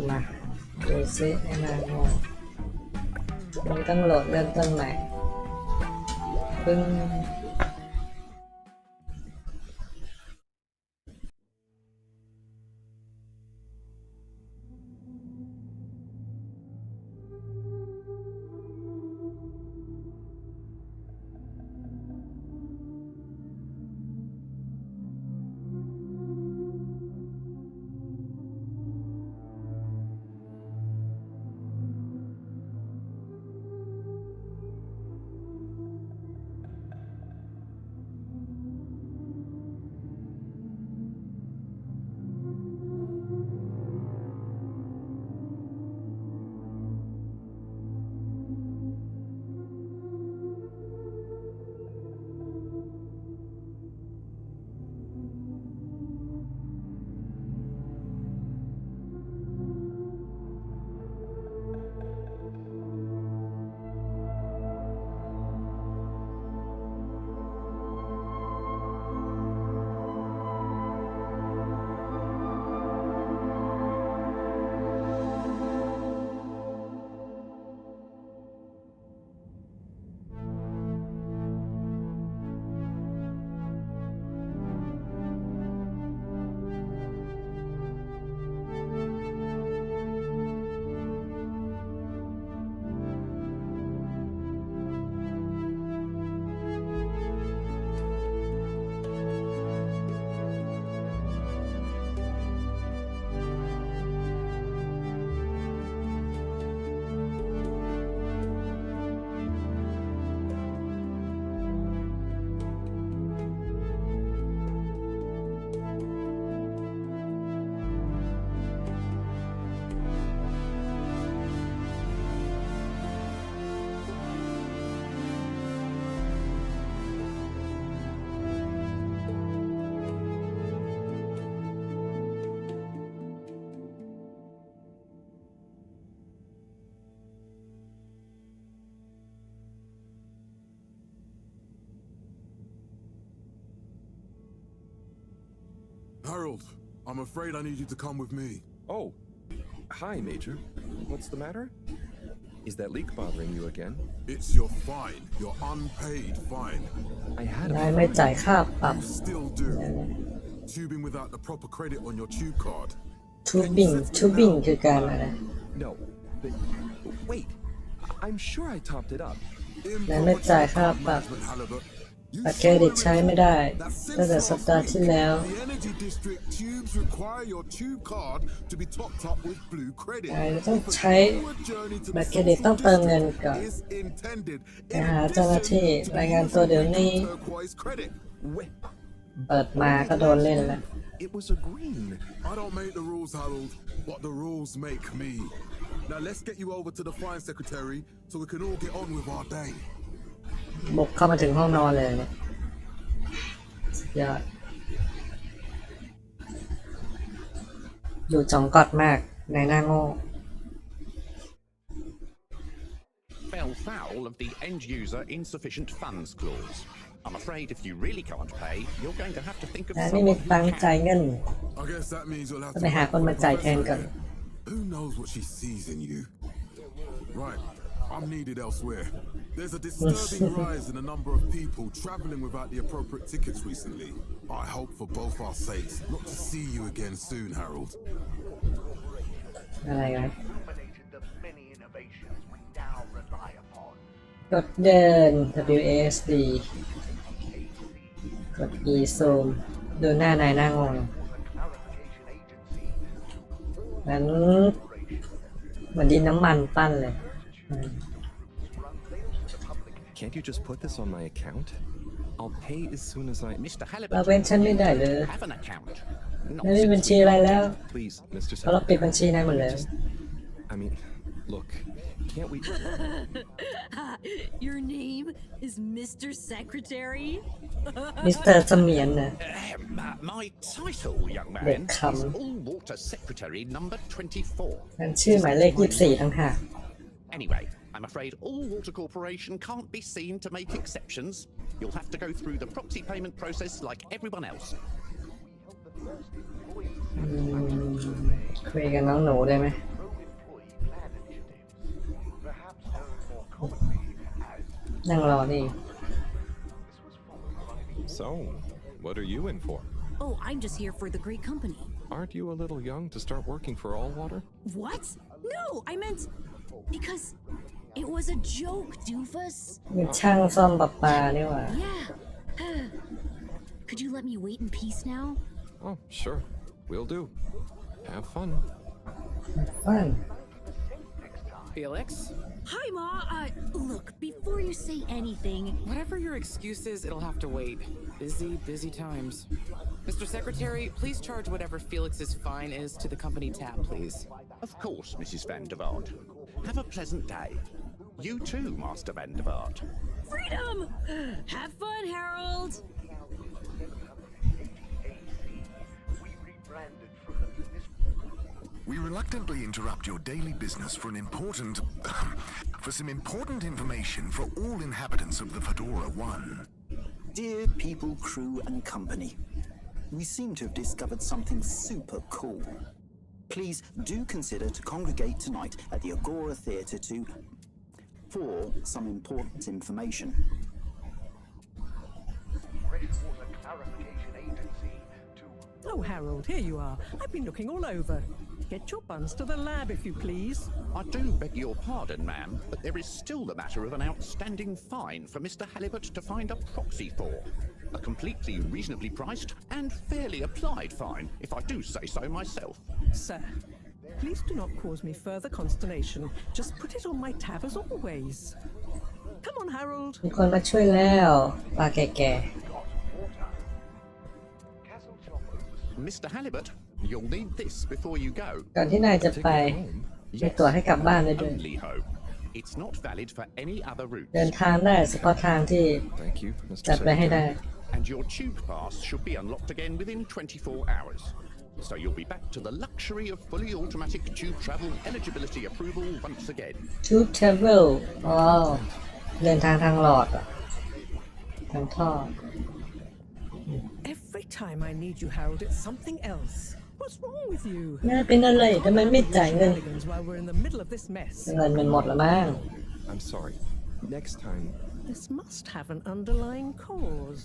มาดูซิไอ้นางงมันต้องโหลดเริ่มต้นใหม่ปึ้งHarold, I'm afraid I need you to come with me. Oh, hi, Major. What's the matter? Is that leak bothering you again? It's your fine, your unpaid fine. I had นาย a ไม่จ่ายค่าปรับ You still do. Tubing without the proper credit on your tube card. ทูบิ้งคือการอะไร No, but wait. I'm sure I topped it up. นายไม่จ่ายค่าปรับ Management, Halibut. You บัตรเครดิตใช้ไม่ได้ตั้งแต่สัปดาห์ที่แล้ว The energy district tubes require your tube card to be topped up with blue credit. นายต้องใช้บัตรเครดิตต้องเติมเงินก่อน Is intended ไปหาเจ้าหน้าที่รายงานตัวเดี๋ยวนี้ turquoise credit. Wait, เปิดมาก็โดนเล่นแล้ว it was a green. I don't make the rules, Harold, but the rules make me. Now let's get you over to the fine secretary so we can all get on with our day. บุกเข้ามาถึงห้องนอนเลยเนี่ยสุดยอดอยู่จองกอดมากในหน้าโง่ Fell foul of the end user insufficient funds clause. I'm afraid if you really can't pay, you're going to have to think of นายไม่มี someone ตัง who ค์จ่าย can. เงิน I guess that means you'll have ก็ to ไปหาคนมาจ่ายแทนก่อน Who knows what she sees in you? Right, I'm needed elsewhere. There's a disturbing rise in the number of people traveling without the appropriate tickets recently. I hope for both our sakes not to see you again soon, Harold. อะไรกัน Dominated the many innovations we now rely upon. กดเดิน WASD กด E zoom ดูหน้านายหน้างง Clarification agency นั้นเหมือนดินน้ำมันปั้นเลย Can't you just put this on my account? I'll pay as soon as I... Mr. เรา Halibut เป็นฉันไม่ได้เลย have an account. ไม่มีบัญชีอะไรแล้ว Please, Mr. เพราะเราปิดบัญชีนายหมดเลย I mean, look, can't we... Your name is Mr. Secretary? มิสเตอร์เสมียนนะ My title, young man, Bit is cum. All Water Secretary number 24. นั่นชื่อหมายเลข24ทั้งหาก Anyway, I'm afraid All Water Corporation can't be seen to make exceptions. You'll have to go through the proxy payment process like everyone else. คุยกับน้องหนูได้ไหม นั่งรอนี่ So, what are you in for? Oh, I'm just here for the great company. Aren't you a little young to start working for All Water? What? No, I meant because it was a joke, doofus. เป็นช่างซ่อมประปานี่หว่า Yeah. Could you let me wait in peace now? Oh, sure. Will do. Have fun. บ้าน Felix? Hi, Ma. Look, before you say anything, Whatever your excuse is, it'll have to wait. Busy times. Mr. Secretary, please charge whatever Felix's fine is to the company tab, please. Of course, Mrs. Van der Vaart. Have a pleasant day. You too, Master Van der Vaart. freedom! Have fun, Harold! We reluctantly interrupt your daily business for some important information for all inhabitants of the Fedora 1. Dear people, crew and company, we seem to have discovered something super cool. Please do consider to congregate tonight at the Agora Theatre for some important information. Oh, Harold, here you are. I've been looking all over. Get your buns to the lab, if you please. I do beg your pardon, ma'am, but there is still the matter of an outstanding fine for Mr. Halibut to find a proxy for. A completely reasonably priced and fairly applied fine, if I do say so myself. Sir, please do not cause me further consternation. Just put it on my tab as always. Come on, Harold. มีคนมาช่วยแล้วปลาแก่ Mr. Halibut, you'll need this before you go. ๆก่อนที่นายจะไปไปตรวจให้กลับบ้านได้ด้วย Only home. It's not valid for any other route. เดินทางได้เฉพาะทางที่ Thank you, Mr. จัดไปให้ได้ Secretary. And your tube pass should be unlocked again within 24 hours. So you'll be back to the luxury of fully automatic tube travel eligibility approval once again. to travel อ๋อเดินทางทางหลอดอ่ะทางท่อ Every time I need you, Harold, it's something else. What's wrong with you? นายเป็นอะไรทำไมไม่จ่ายเงิน Shenanigans while we're in the middle of this mess. เงินมันหมดแล้วมั้ง I'm sorry. Next time. This must have an underlying cause.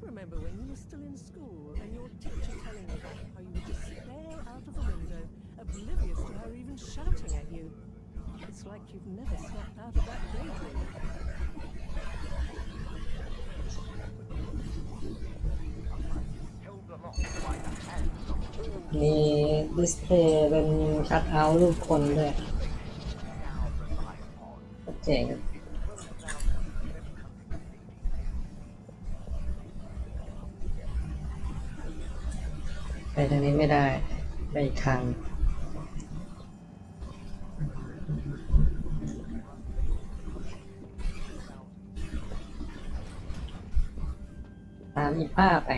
I remember when you were still in school and your teacher telling me about how you would just stare out of the window, oblivious to her even shouting at you. It's like you've never snapped out of that daydream. มีดิสเพลย์เป็นคัทเอาท์รูปคนด้วยเจ๋งไปทางนี้ไม่ได้ไปอีกทางตามอีป้าไป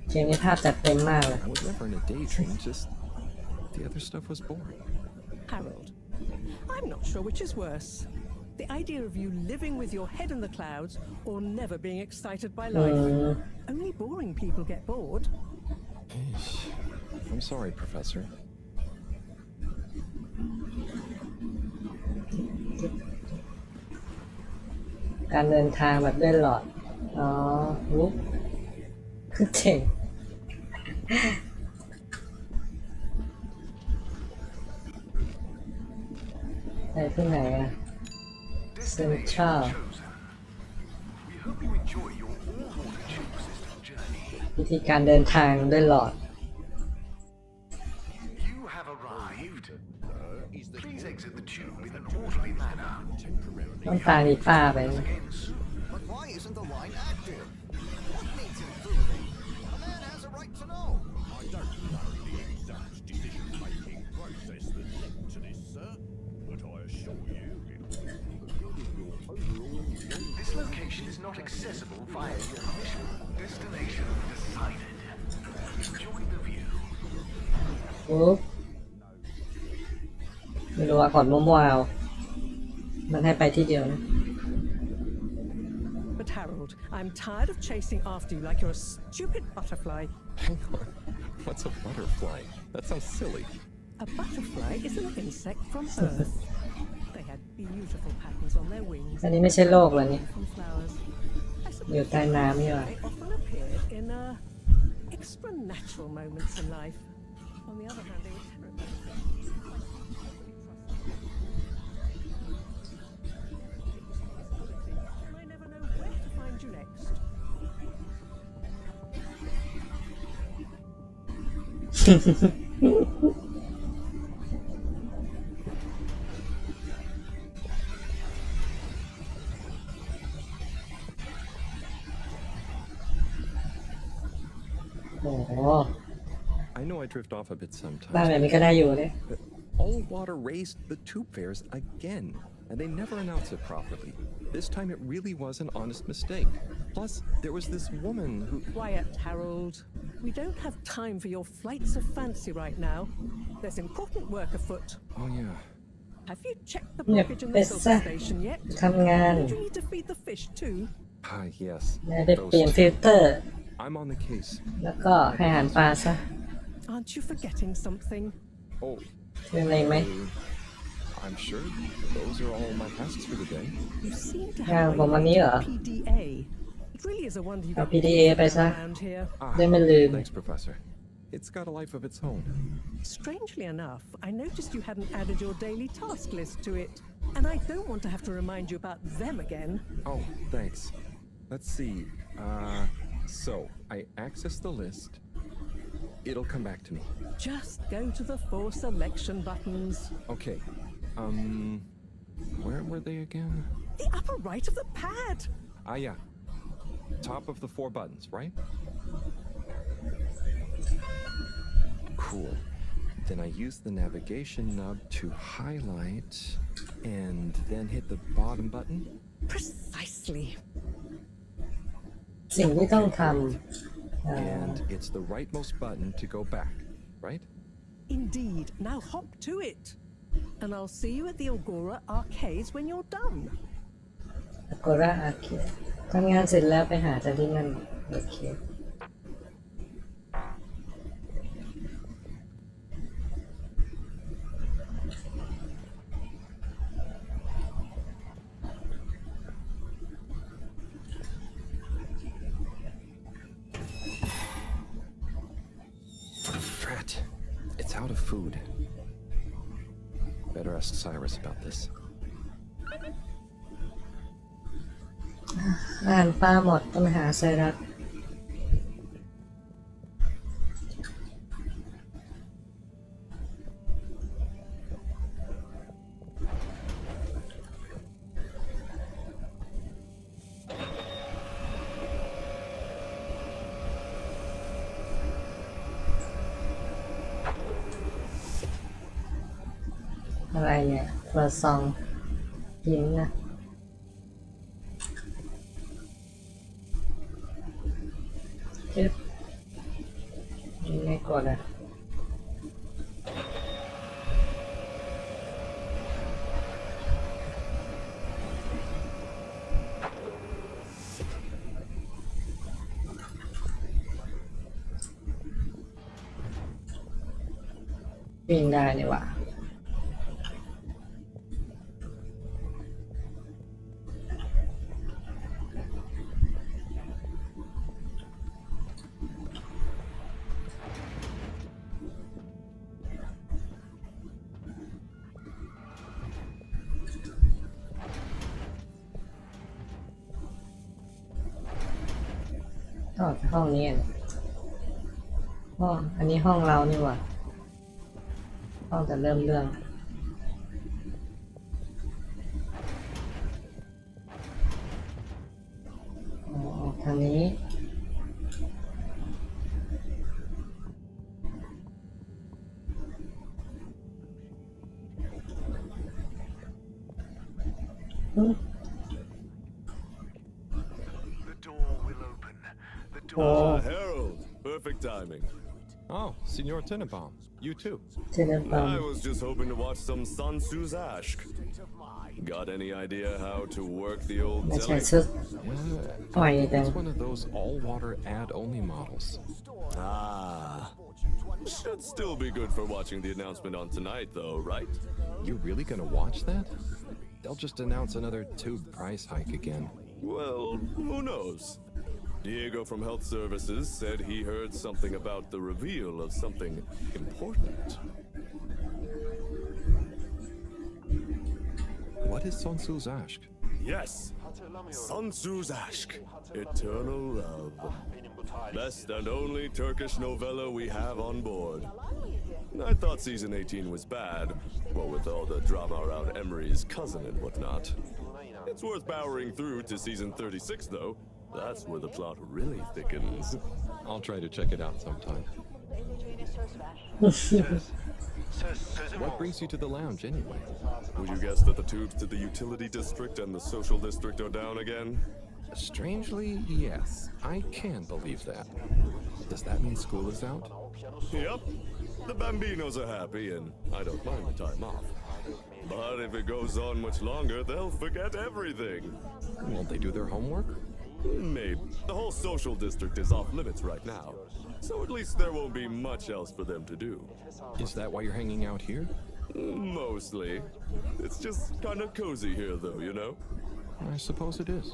เกมนี้ภาพจัดเต็มมากเลย I was never in a daydream, just the other stuff was boring. Harold, I'm not sure which is worse. The idea of you living with your head in the clouds or never being excited by life. Only boring people get bored. I'm sorry, Professor. การเดินทางแบบด้วยหลอด อ๋อวุ๊บเจ๋งไปที่ไหนอะเซ็นทรัล We hope you enjoy your all-water tube system journey. วิธีการเดินทางด้วยหลอด You have arrived. Please exit the tube in an orderly manner. ต้องตามอีป้าไป Again soon. But why isn't the line active? What needs improving? A man has a right to know. I don't know the exact decision-making process that led to this, sir, but I assure you it will be for the good of your overall This location is not accessible via your permission. Destination decided. Enjoy the view. ปุ๊บไม่รู้ว่ากดมั่วๆเอามันให้ไปที่เดียวนะ But Harold, I'm tired of chasing after you like you're a stupid butterfly. Hang on. What's a butterfly? That sounds silly. A butterfly is an insect from Earth. They had beautiful patterns on their wings. อันนี้ไม่ใช่โลกเหรอเนี่ย From flowers. I อยู่ suppose ใต้น้ำนี่หว่า they often appeared in extra natural moments in life. On the other hand, they were terrible. I never know where to find you next. โอ้โห I know I drift off a bit บ้าน sometimes, แบบนี้ก็ได้อยู่เลย but all water raised the tube fares again, and they never announce it properly. This time it really was an honest mistake. Plus, there was this woman who... Quiet, Harold. We don't have time for your flights of fancy right now. There's important work afoot. Oh, yeah. Have you checked the เนี่ย blockage in เป็ the ด filter ซะ station yet? ทำงาน Don't you need to feed the fish too? Ah, yes. ได้เปลี่ยนฟิลเตอร์ I'm on the case. แล้วก็ให้อาหารปลาซะ Aren't you forgetting something? Oh, มีอะไรไหม I'm sure those are all my tasks for the day. You seem to งาน have ของวันนี้เหรอ PDA. It really is a wonder you เอา got PDA ไปซะ around here. ได้ไม่ลืม Thanks, Professor. It's got a life of its own. Strangely enough, I noticed you hadn't added your daily task list to it. And I don't want to have to remind you about them again. Oh, thanks. Let's see. So I access the list. It'll come back to me. Just go to the 4 selection buttons. Okay. Where were they again? The upper right of the pad. Ah, yeah. Top of the 4 buttons, right? Cool. Then I use the navigation nub to highlight and then hit the bottom button. Precisely. สิ่งที่ต้องท And it's the rightmost button to go back, right? Indeed. Now hop to it. And I'll see you at the Agora Arcades when you're done. ำอโกราอาเคียทำงานเสร็จแล้วไปหาจากที่นั่นโอเคDrat. It's out of food. Better ask Cyrus about this. อาหารปลาหมดต้องไปหาไซรัส อะไรเนี่ยครัวซองกินนะจึ๊บยังไงก่อนอ่ะวิ่งได้นี่หว่าต่อจากห้องนี้อ่ะห้องอันนี้ห้องเรานี่หว่าห้องจะเริ่มเรื่องทางนี้Ah, Harold. Perfect timing. Oh, Senor Tenenbaum. You too. เจริญพร I was just hoping to watch some Sansu's Ashk. Got any idea how to work the old ไม่ใช่ telly? ชุดอ่อยจัง It's one of those all-water ad-only models. Ah. Should still be good for watching the announcement on tonight, though, right? You really gonna watch that? They'll just announce another tube price hike again. Well, who knows? Diego from Health Services said he heard something about the reveal of something important. What is Sansu's Ashk? Yes, Sansu's Ashk, Eternal Love. Best and only Turkish novella we have on board. I thought season 18 was bad, what with all the drama around Emery's cousin and whatnot. It's worth powering through to season 36 though. That's where the plot really thickens. I'll try to check it out sometime. What brings you to the lounge anyway? Would you guess that the tubes to the utility district and the social district are down again? Strangely, yes. I can believe that. Does that mean school is out? Yep. The Bambinos are happy and I don't mind the time off. But if it goes on much longer, they'll forget everything. Won't they do their homework? Maybe. The whole social district is off limits right now. So at least there won't be much else for them to do. Is that why you're hanging out here? Mostly. It's just kind of cozy here though, you know? I suppose it is.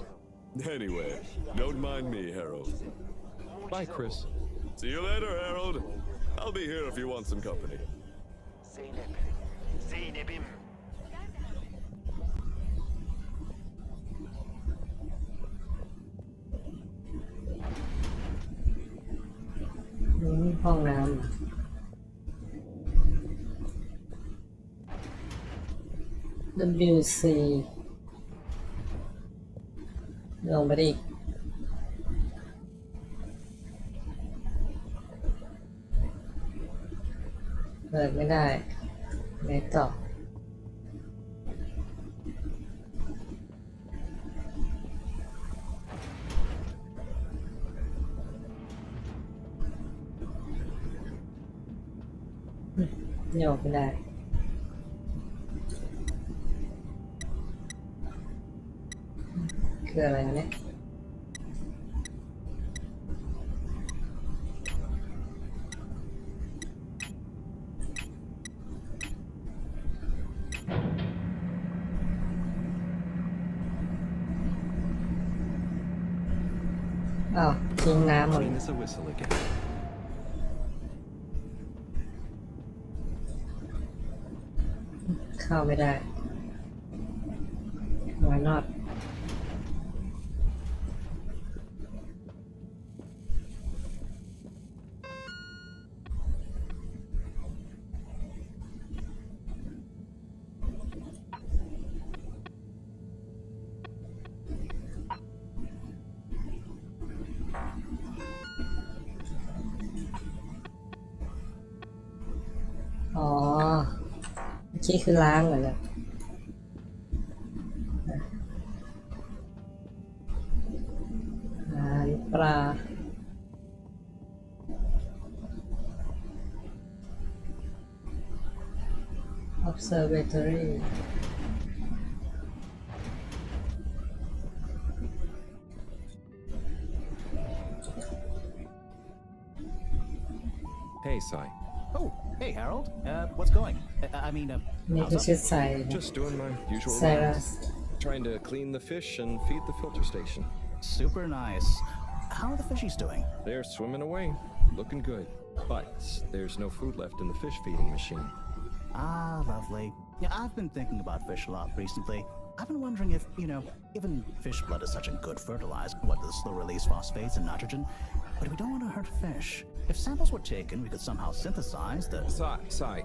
Anyway, don't mind me, Harold. Bye, Chris. See you later, Harold. I'll be here if you want some company. Zeynep'im. นี่ห้องน้ำ WC ลงไปดิเปิดไม่ได้ไม่ต่อโยกไม่ได้คืออะไรเนี่ยอ้าวทิ้งน้ำหมด Clean as a whistle again. เข้าไม่ได้ Why not อ๋อเมื่อกี้คือล้างเหรอเนี่ยอาหารปลา observatory Hey, Sai. Oh, hey, Harold. What's going? I mean, นี่ how's คือ up? ชุดใส่ Just doing my usual ใส่รั rounds. ส Trying to clean the fish and feed the filter station. Super nice. How are the fishies doing? They're swimming away, looking good. But there's no food left in the fish feeding machine. Ah, lovely. Yeah, I've been thinking about fish a lot recently. I've been wondering if, given fish blood is such a good fertilizer, the slow-release phosphates and nitrogen, but we don't want to hurt fish. If samples were taken, we could somehow synthesize the... Sai,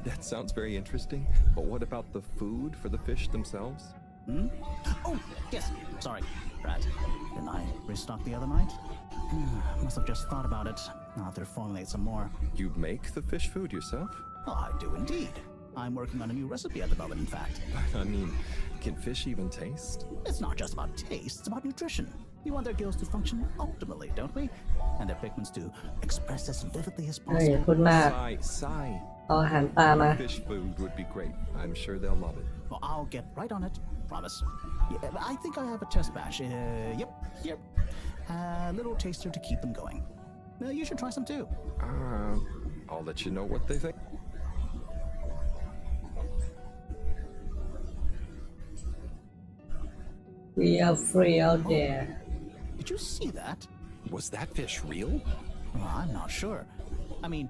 that sounds very interesting, but what about the food for the fish themselves? Hmm? Oh, yes. Sorry, Brad. Didn't I restock the other night? Must have just thought about it. I'll have to formulate some more. You make the fish food yourself? Oh, I do indeed. I'm working on a new recipe at the moment, in fact. I mean, can fish even taste? It's not just about taste, it's about nutrition. We want their gills to function optimally, don't we? And their pigments to express as vividly as อย่า possible. พูดมาก Sigh. เอาอาหารปลามา Fish food would be great. I'm sure they'll love it. Well, I'll get right on it, promise. Yeah, I think I have a test batch. Yep, here. A little taster to keep them going. You should try some too. I'll let you know what they think. We are free out there Did you see that? Was that fish real? Well, I'm not sure. I mean,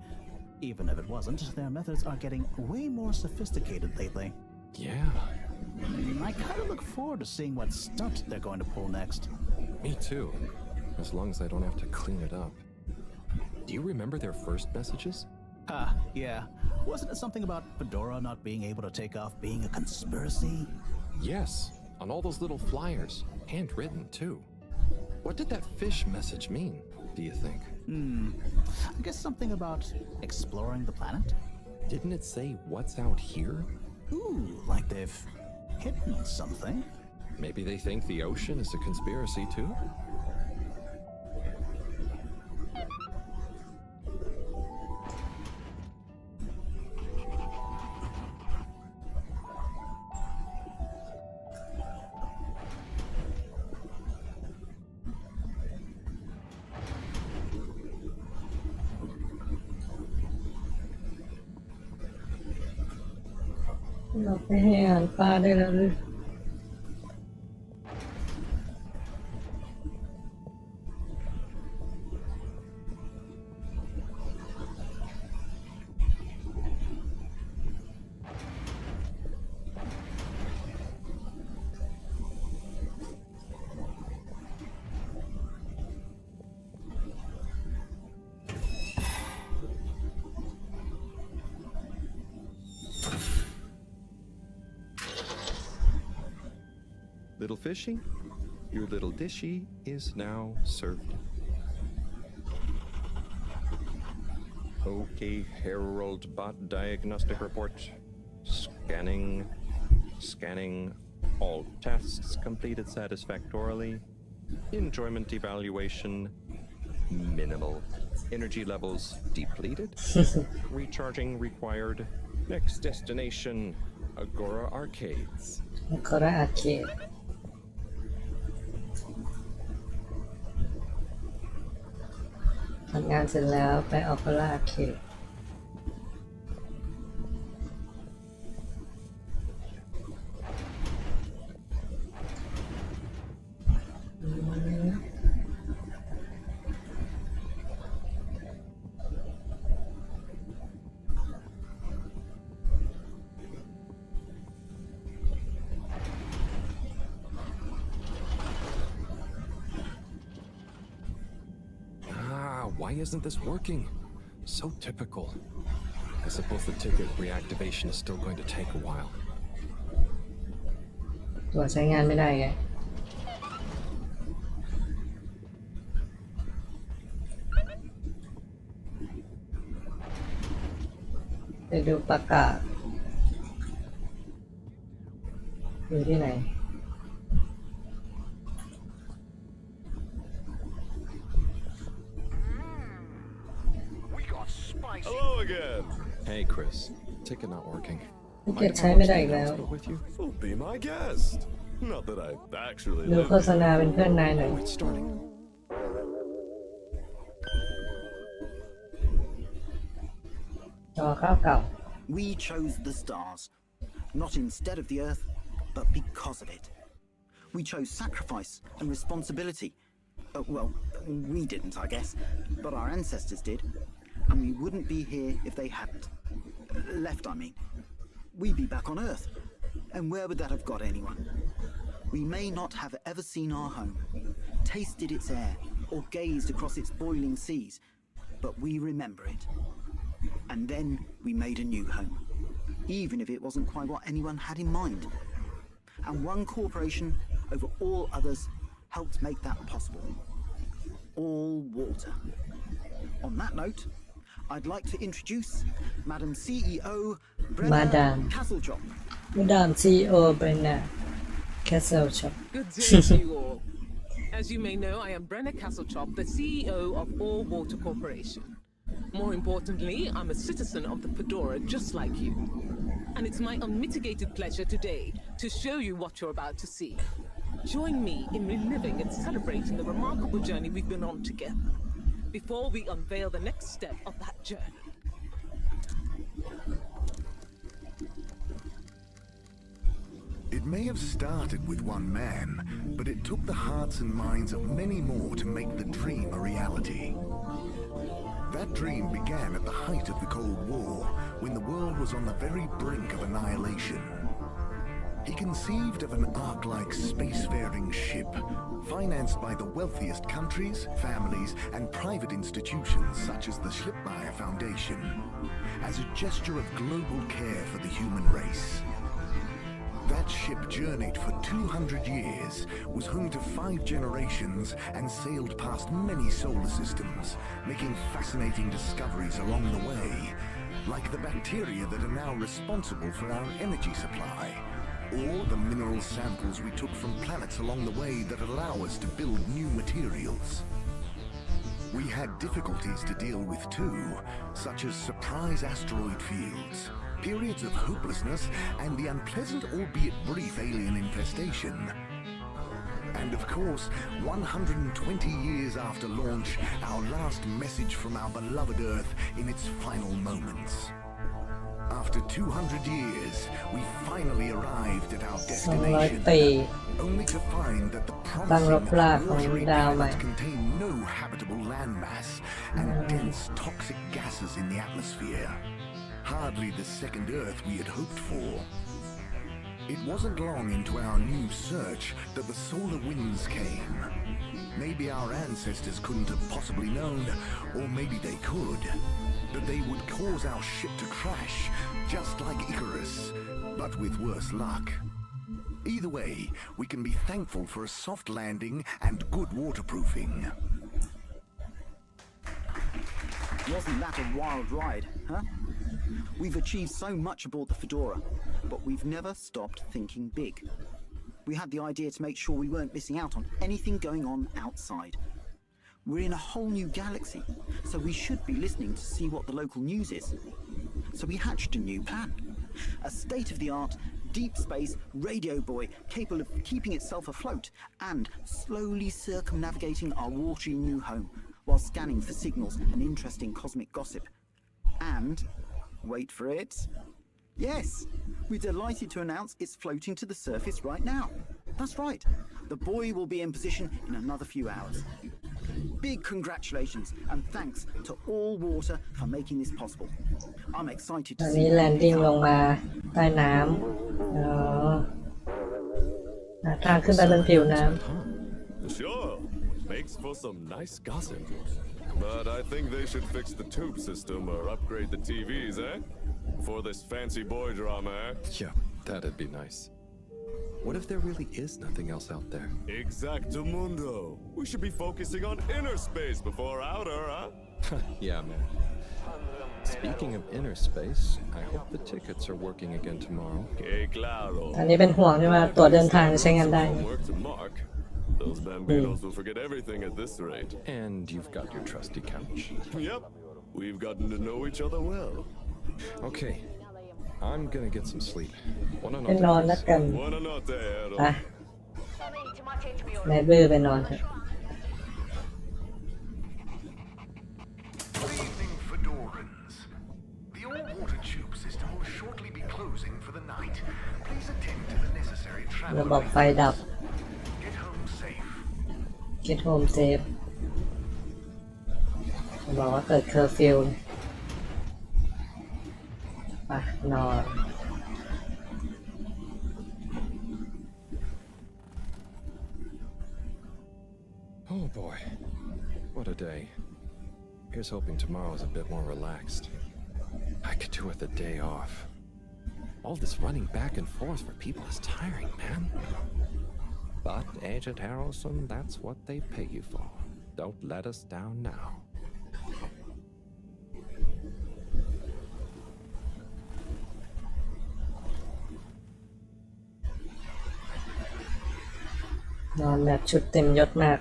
even if it wasn't, their methods are getting way more sophisticated lately. Yeah, I kind of look forward to seeing what stunt they're going to pull next. me too. As long as I don't have to clean it up. Do you remember their first messages? Yeah. Wasn't it something about Fedora not being able to take off being a conspiracy? Yes, on all those little flyers, handwritten too. What did that fish message mean, do you think? I guess something about exploring the planet? Didn't it say what's out here? Ooh, like they've hidden something. Maybe they think the ocean is a conspiracy too?เราไปให้อาหารปลาได้แล้วหรือLittle fishy, your little dishy is now served. Okay, Harold bot diagnostic report. Scanning. All tests completed satisfactorily. Enjoyment evaluation minimal. Energy levels depleted. Recharging required. Next destination, Agora Arcades. ก็ได้อาเขตทำงานเสร็จแล้วไปออกล่าเขตWhy isn't this working? So typical. I suppose the ticket reactivation is still going to take a while. ตัวใช้งานไม่ได้ไงไปดูประกาศอยู่ที่ไหนHello again. Hey, Chris. Ticket not working. เก็บใช้ไม่ได้อีกแล้ว With you? Well, be my guest. Not that I actually ดู live โฆษณาเป็นเพื่อนนายหน่อย Oh, it's starting. จอข้าวเก่า We chose the stars, not instead of the Earth, but because of it. We chose sacrifice and responsibility. Well, we didn't, I guess, but our ancestors did. And we wouldn't be here if they hadn't. Left, I mean. We'd be back on Earth. And where would that have got anyone? We may not have ever seen our home, tasted its air, or gazed across its boiling seas, but we remember it. And then we made a new home, even if it wasn't quite what anyone had in mind. And one corporation over all others helped make that possible. All water. On that note, I'd like to introduce Madam CEO มาดาม Castle Chop. มาดาม CEO เป็นน่ะ Castle Shop Good day to you all. As you may know, I am Brenna Castletop, the CEO of All Water Corporation. More importantly, I'm a citizen of the Fedora just like you. And it's my unmitigated pleasure today to show you what you're about to see. Join me in reliving and celebrating the remarkable journey we've been on together before we unveil the next step of that journey. It may have started with one man, but it took the hearts and minds of many more to make the dream a reality. That dream began at the height of the Cold War, when the world was on the very brink of annihilation. He conceived of an Ark-like spacefaring ship, financed by the wealthiest countries, families, and private institutions such as the Schlipmeyer Foundation, as a gesture of global care for the human race. That ship journeyed for 200 years, was home to 5 generations, and sailed past many solar systems, making fascinating discoveries along the way, like the bacteria that are now responsible for our energy supply, or the mineral samples we took from planets along the way that allow us to build new materials. We had difficulties to deal with too, such as surprise asteroid fields, periods of hopelessness, and the unpleasant albeit brief alien infestation. And of course, 120 years after launch, our last message from our beloved Earth in its final moments. After 200 years, we finally arrived at our destination, 200 ปี only to find that the ตั้งร promising กรากของ watery ดาวใหม่ planet contained no habitable landmass and dense toxic gases in the atmosphere. Hardly the second Earth we had hoped for. It wasn't long into our new search that the solar winds came. Maybe our ancestors couldn't have possibly known, or maybe they could, that they would cause our ship to crash, just like Icarus, but with worse luck. Either way, we can be thankful for a soft landing and good waterproofing. Wasn't that a wild ride, huh? We've achieved so much aboard the Fedora, but we've never stopped thinking big. We had the idea to make sure we weren't missing out on anything going on outside. We're in a whole new galaxy, so we should be listening to see what the local news is. So we hatched a new plan. A state-of-the-art, deep space radio buoy capable of keeping itself afloat and slowly circumnavigating our watery new home while scanning for signals and interesting cosmic gossip. And, wait for it, yes, we're delighted to announce it's floating to the surface right now. That's right, the buoy will be in position in another few hours. Big congratulations and thanks to All Water for making this possible. I'm excited ต to อน see นี้แลนดิ้งลงมาใต้น้ำหาทางขึ้นไปบนผิวน้ Sure, makes for some nice gossip. But I think they should fix the tube system or upgrade the TVs, eh? For this fancy boy drama, eh? Yeah, that'd be nice. What if there really is nothing else out there? Exactamundo. We should be focusing on inner space before outer, huh? Yeah, man. Speaking of inner space, I hope the tickets are working again tomorrow. Que claro. ำอันนี้เป็นห่วงที่ว่าตั๋วเดินทางจะใช้งานได้ Homework to mark. Those bambinos will forget everything at this rate. And you've got your trusty couch. Yep, we've gotten to know each other well. Okay, I'm gonna get some sleep. ไปนอนแล้วกัน Buonanotte, Harold. อ่ะแม่บื้อไปนอนเถอะ Good evening, Fedorans. The all-water tube system will shortly be closing for the night. Please attend to the necessary ระ travel บบไฟดับ Get home safe. Get home safe บอกว่าเกิดเคอร์ฟิวไปนอน Oh boy, what a day. Here's hoping tomorrow's a bit more relaxed. I could do with a day off. All this running back and forth for people is tiring, man. But, Agent Harrelson, that's what they pay you for. Don't let us down now. นอนแบบชุดเต็มยศมาก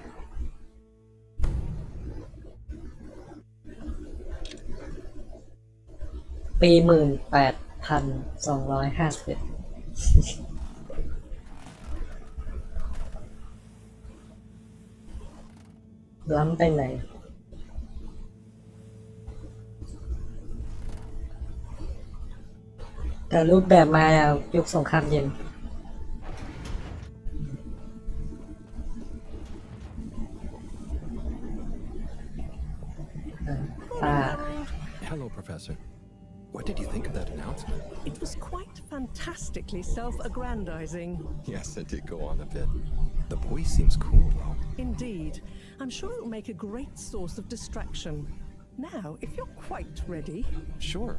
ปี18,251ล้ำไปไหนแต่รูปแบบมายุคสงครามเย็นHello, Professor. What did you think of that announcement? It was quite fantastically self-aggrandizing. Yes, it did go on a bit. The boy seems cool, though. Indeed. I'm sure it will make a great source of distraction. Now, if you're quite ready... Sure.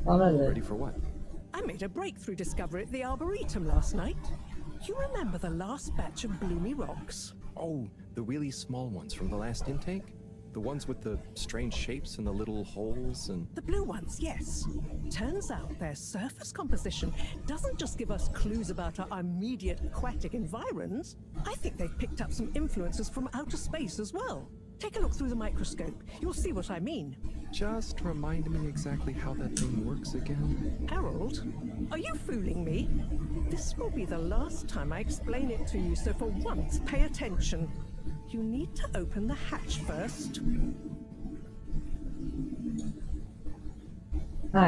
Ready for what? I made a breakthrough discovery at the Arboretum last night. You remember the last batch of bloomy rocks? Oh, the really small ones from the last intake? The ones with the strange shapes and the little holes and... The blue ones, yes. Turns out their surface composition doesn't just give us clues about our immediate aquatic environs. I think they've picked up some influences from outer space as well. Take a look through the microscope. You'll see what I mean. Just remind me exactly how that thing works again. Harold, are you fooling me? This will be the last time I explain it to you, so for once, pay attention. You need to open the hatch first.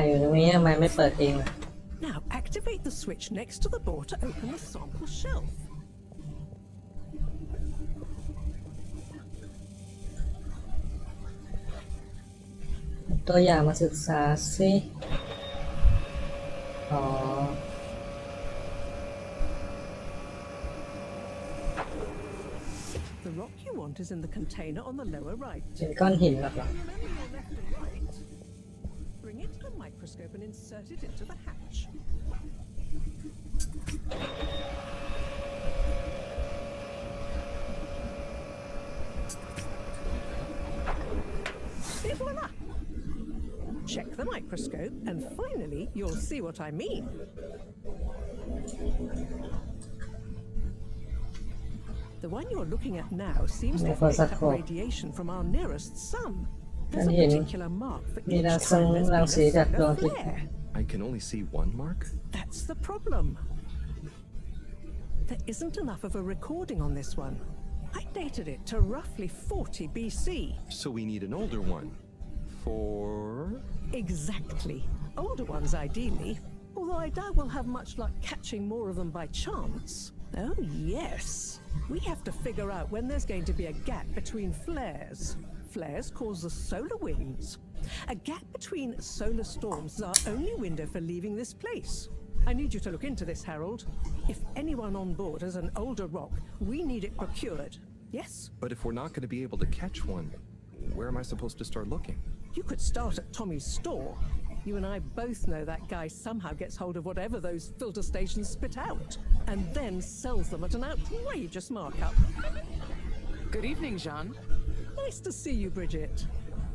อยู่ตรงนี้ทำไมไม่เปิดเองล่ะ Now activate the switch next to the board to open the sample shelf. ตัวอย่างมาศึกษาสิอ๋อ The rock you want is in the container on the lower right. เป็นก้อนหินหรอ Remember your left and right. Bring it to a microscope and insert it into the hatch. Et voila! Check the microscope and finally you'll see what I mean. The one you're looking at now seems to have picked up radiation from our nearest sun. There's a particular mark for each time there's been a solar flare. I can only see one mark? That's the problem. There isn't enough of a recording on this one. I dated it to roughly 40 BC. So we need an older one. For... Exactly. Older ones, ideally. Although I doubt we'll have much luck catching more of them by chance. Oh, yes. We have to figure out when there's going to be a gap between flares. Flares cause the solar winds. A gap between solar storms is our only window for leaving this place. I need you to look into this, Harold. If anyone on board has an older rock, we need it procured. Yes? But if we're not going to be able to catch one, where am I supposed to start looking? You could start at Tommy's store. You and I both know that guy somehow gets hold of whatever those filter stations spit out, and then sells them at an outrageous markup. Good evening, Jean. Nice to see you, Bridget.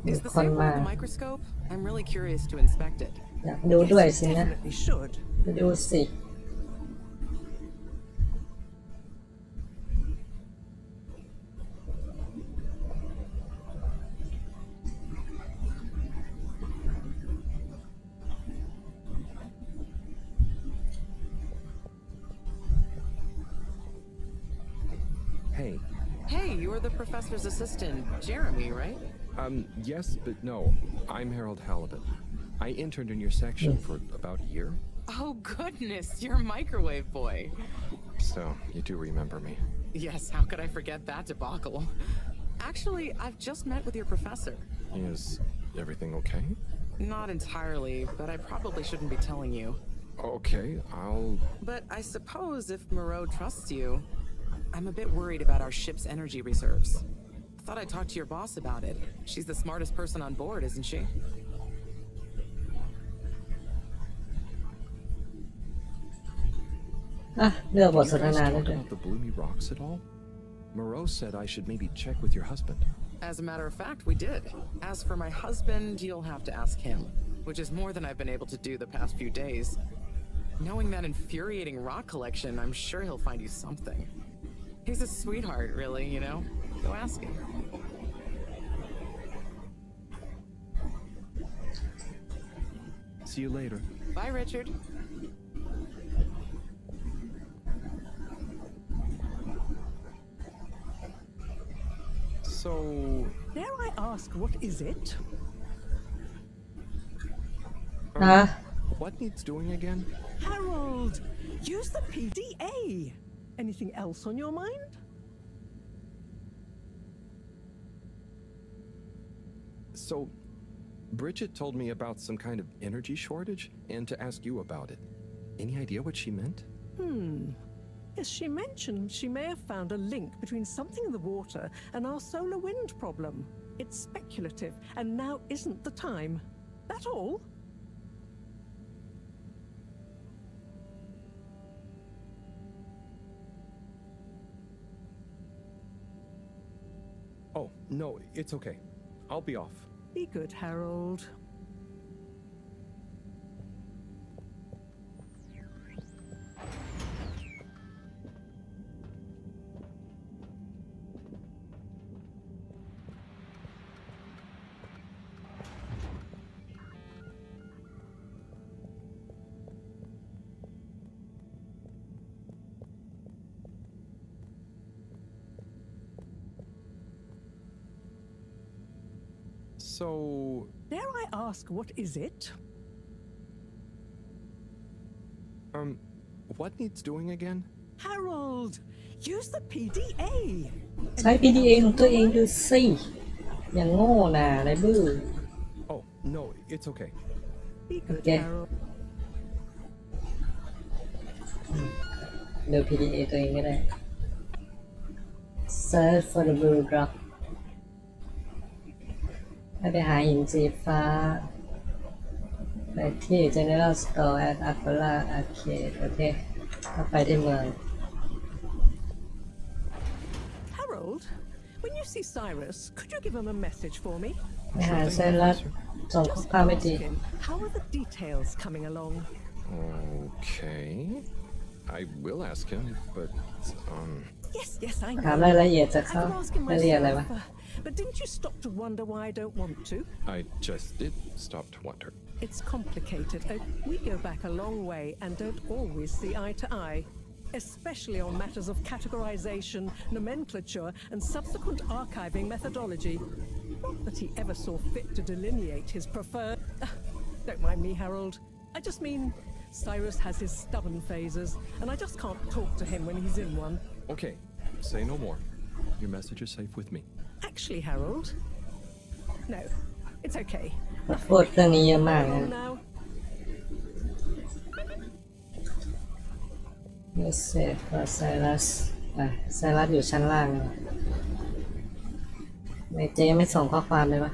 Is the sample in the microscope? I'm really curious to inspect it. อยากดูด้วยสินะ Definitely should. ดูสิ Hey. Hey, you're the professor's assistant, Jeremy, right? Yes, but no. I'm Harold Halibut. I interned in your section for about a year. Oh, goodness, you're a microwave boy. So, you do remember me. Yes, how could I forget that debacle? Actually, I've just met with your professor. Is everything okay? Not entirely, but I probably shouldn't be telling you. Okay, I'll... But I suppose if Moreau trusts you, I'm a bit worried about our ship's energy reserves. I thought I'd talk to your boss about it. She's the smartest person on board, isn't she? Ah, Have you guys talked about the bloomy rocks at all? Moreau said I should maybe check with your husband. As a matter of fact, we did. As for my husband, you'll have to ask him, which is more than I've been able to do the past few days. Knowing that infuriating rock collection, I'm sure he'll find you something. He's a sweetheart, really, you know? Go ask him. See you later. Bye, Richard. So, Dare I ask, what is it? what needs doing again? Harold, use the PDA. Anything else on your mind? So, Bridget told me about some kind of energy shortage and to ask you about it. Any idea what she meant? Yes, she mentioned she may have found a link between something in the water and our solar wind problem. It's speculative, and now isn't the time. That all? Oh, no, it's okay. I'll be off. Be good, Harold. So, Dare I ask, what is it? what needs doing again? Harold, use the PDA. ใช้ PDA ของตัวเองดูสิอย่างโง่น่ะไรบื้อ Oh, no, it's okay. Be good, Okay. Harold. ดู PDA ตัวเองก็ได้ Search for the blue drop ให้ไปหาหินสีฟ้าไปที่ General Store at Aquila Arcade โอเคก็ไปที่เมือง Harold, when you see Cyrus, could you give him a message for me? ไปหาไซรัสส่งข้อ Just ความไป ask ดี him, how are the details coming along? Okay. I will ask him, but, Yes, I ถาม know. รายละเอียดจาก I เขา can ask him รายละเอียดอะไรวะ myself, but didn't you stop to wonder why I don't want to? I just did stop to wonder. It's complicated. We go back a long way and don't always see eye to eye, especially on matters of categorization, nomenclature, and subsequent archiving methodology. Not that he ever saw fit to delineate his preferred... Don't mind me, Harold. I just mean Cyrus has his stubborn phases, and I just can't talk to him when he's in one. Okay, say no more. Your message is safe with me. Actually, Harold... No, it's okay. พูดเรื่องนี้เยอะมากนะ Now, Message for Cyrus ไปไซรัสอยู่ชั้นล่างเลยไม่เจ๊ไม่ส่งข้อความเลยวะ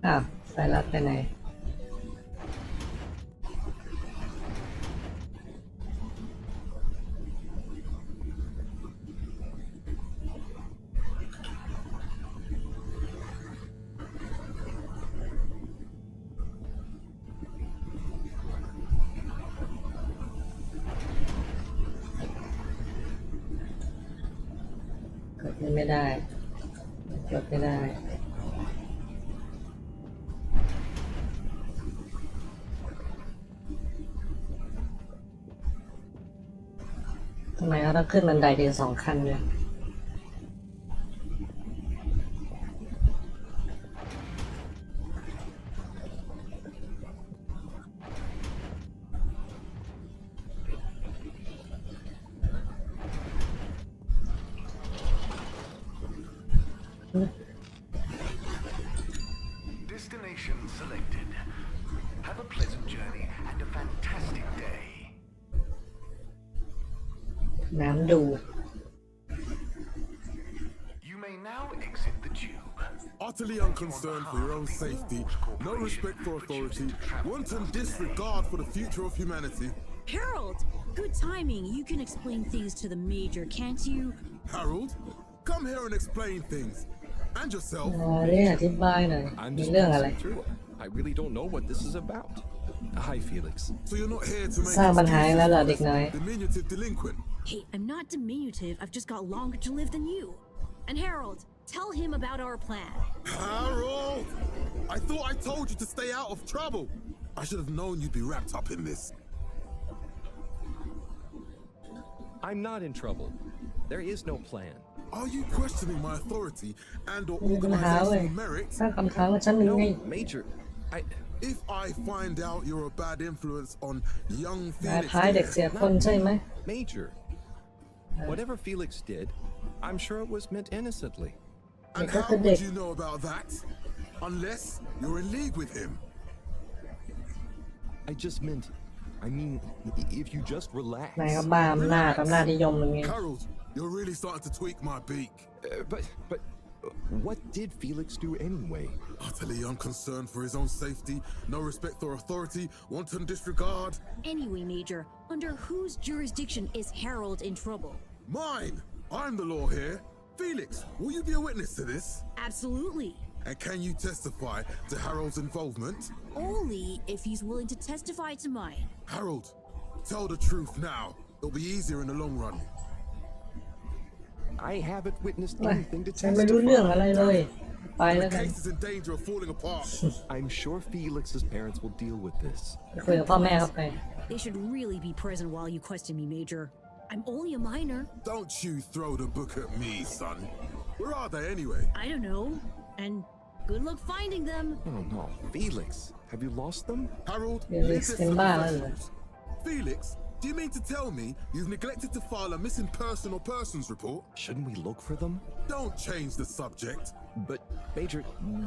อ้าวไซรัสไปไหนกดไม่ได้กดไม่ได้ทำไมเขาต้องขึ้นบันไดถึง2 ขั้นเนี่ยDestination selected. Have a pleasant journey and a fantastic day. น้ำดู You may now exit the tube. Utterly unconcerned for your own safety, no respect for authority, wanton disregard for the future of humanity. Harold, good timing. You can explain things to the Major, can't you? Harold, come here and explain things. And yourself. เรื่องอธิบายหน่อย I'm มี just เรื่องอะไร passing through. I really don't know what this is about. Hi, Felix. So you're not here to make สร้างปัญหาอีกแล้วเหรอเด็กน้อย diminutive delinquent. Hey, I'm not diminutive. I've just got longer to live than you. And Harold, tell him about our plan. Harold! I thought I told you to stay out of trouble. I should have known you'd be wrapped up in this. I'm not in trouble. There is no plan. Are you questioning my authority and/or มีปัญหาเว้ย organizational merit? สร้างคำถามกับฉันหนึ่ง No, ไง Major. If I find out you're a bad influence on young นาย Felix, ท้ายเด็ก here, เสียคนใช่ไหม Major. Whatever Felix did, I'm sure it was meant innocently. and how would you know about that? Unless you're in league with him. I mean, if you just relax. นายก็บ้าอำนาจนิยมอย่างเงี้ย Harold, you're really starting to tweak my beak. But what did Felix do anyway? Utterly unconcerned for his own safety, no respect for authority, wanton disregard. Anyway, Major, under whose jurisdiction is Harold in trouble? Mine! I'm the law here. Felix, will you be a witness to this? Absolutely. And can you testify to Harold's involvement? Only if he's willing to testify to mine. Harold, tell the truth now. It'll be easier in the long run. I haven't witnessed ไม่ anything to ฉันไม่รู้เรื่อง testify. อะไรเลย ไปแล้ว The กัน case is in danger of falling apart. I'm sure Felix's parents will deal with this. ไปคุยกับพ่อแม่เขาไป They should really be present while you question me, Major. I'm only a minor. Don't you throw the book at me, son. Where are they anyway? I don't know. And good luck finding them. Oh no, Felix, have you lost them? Harold, Felix leave thisเป็น for บ้าแล้วเหรอ professionals. Felix, do you mean to tell me you've neglected to file a missing person or persons report? Shouldn't we look for them? Don't change the subject. But, Major,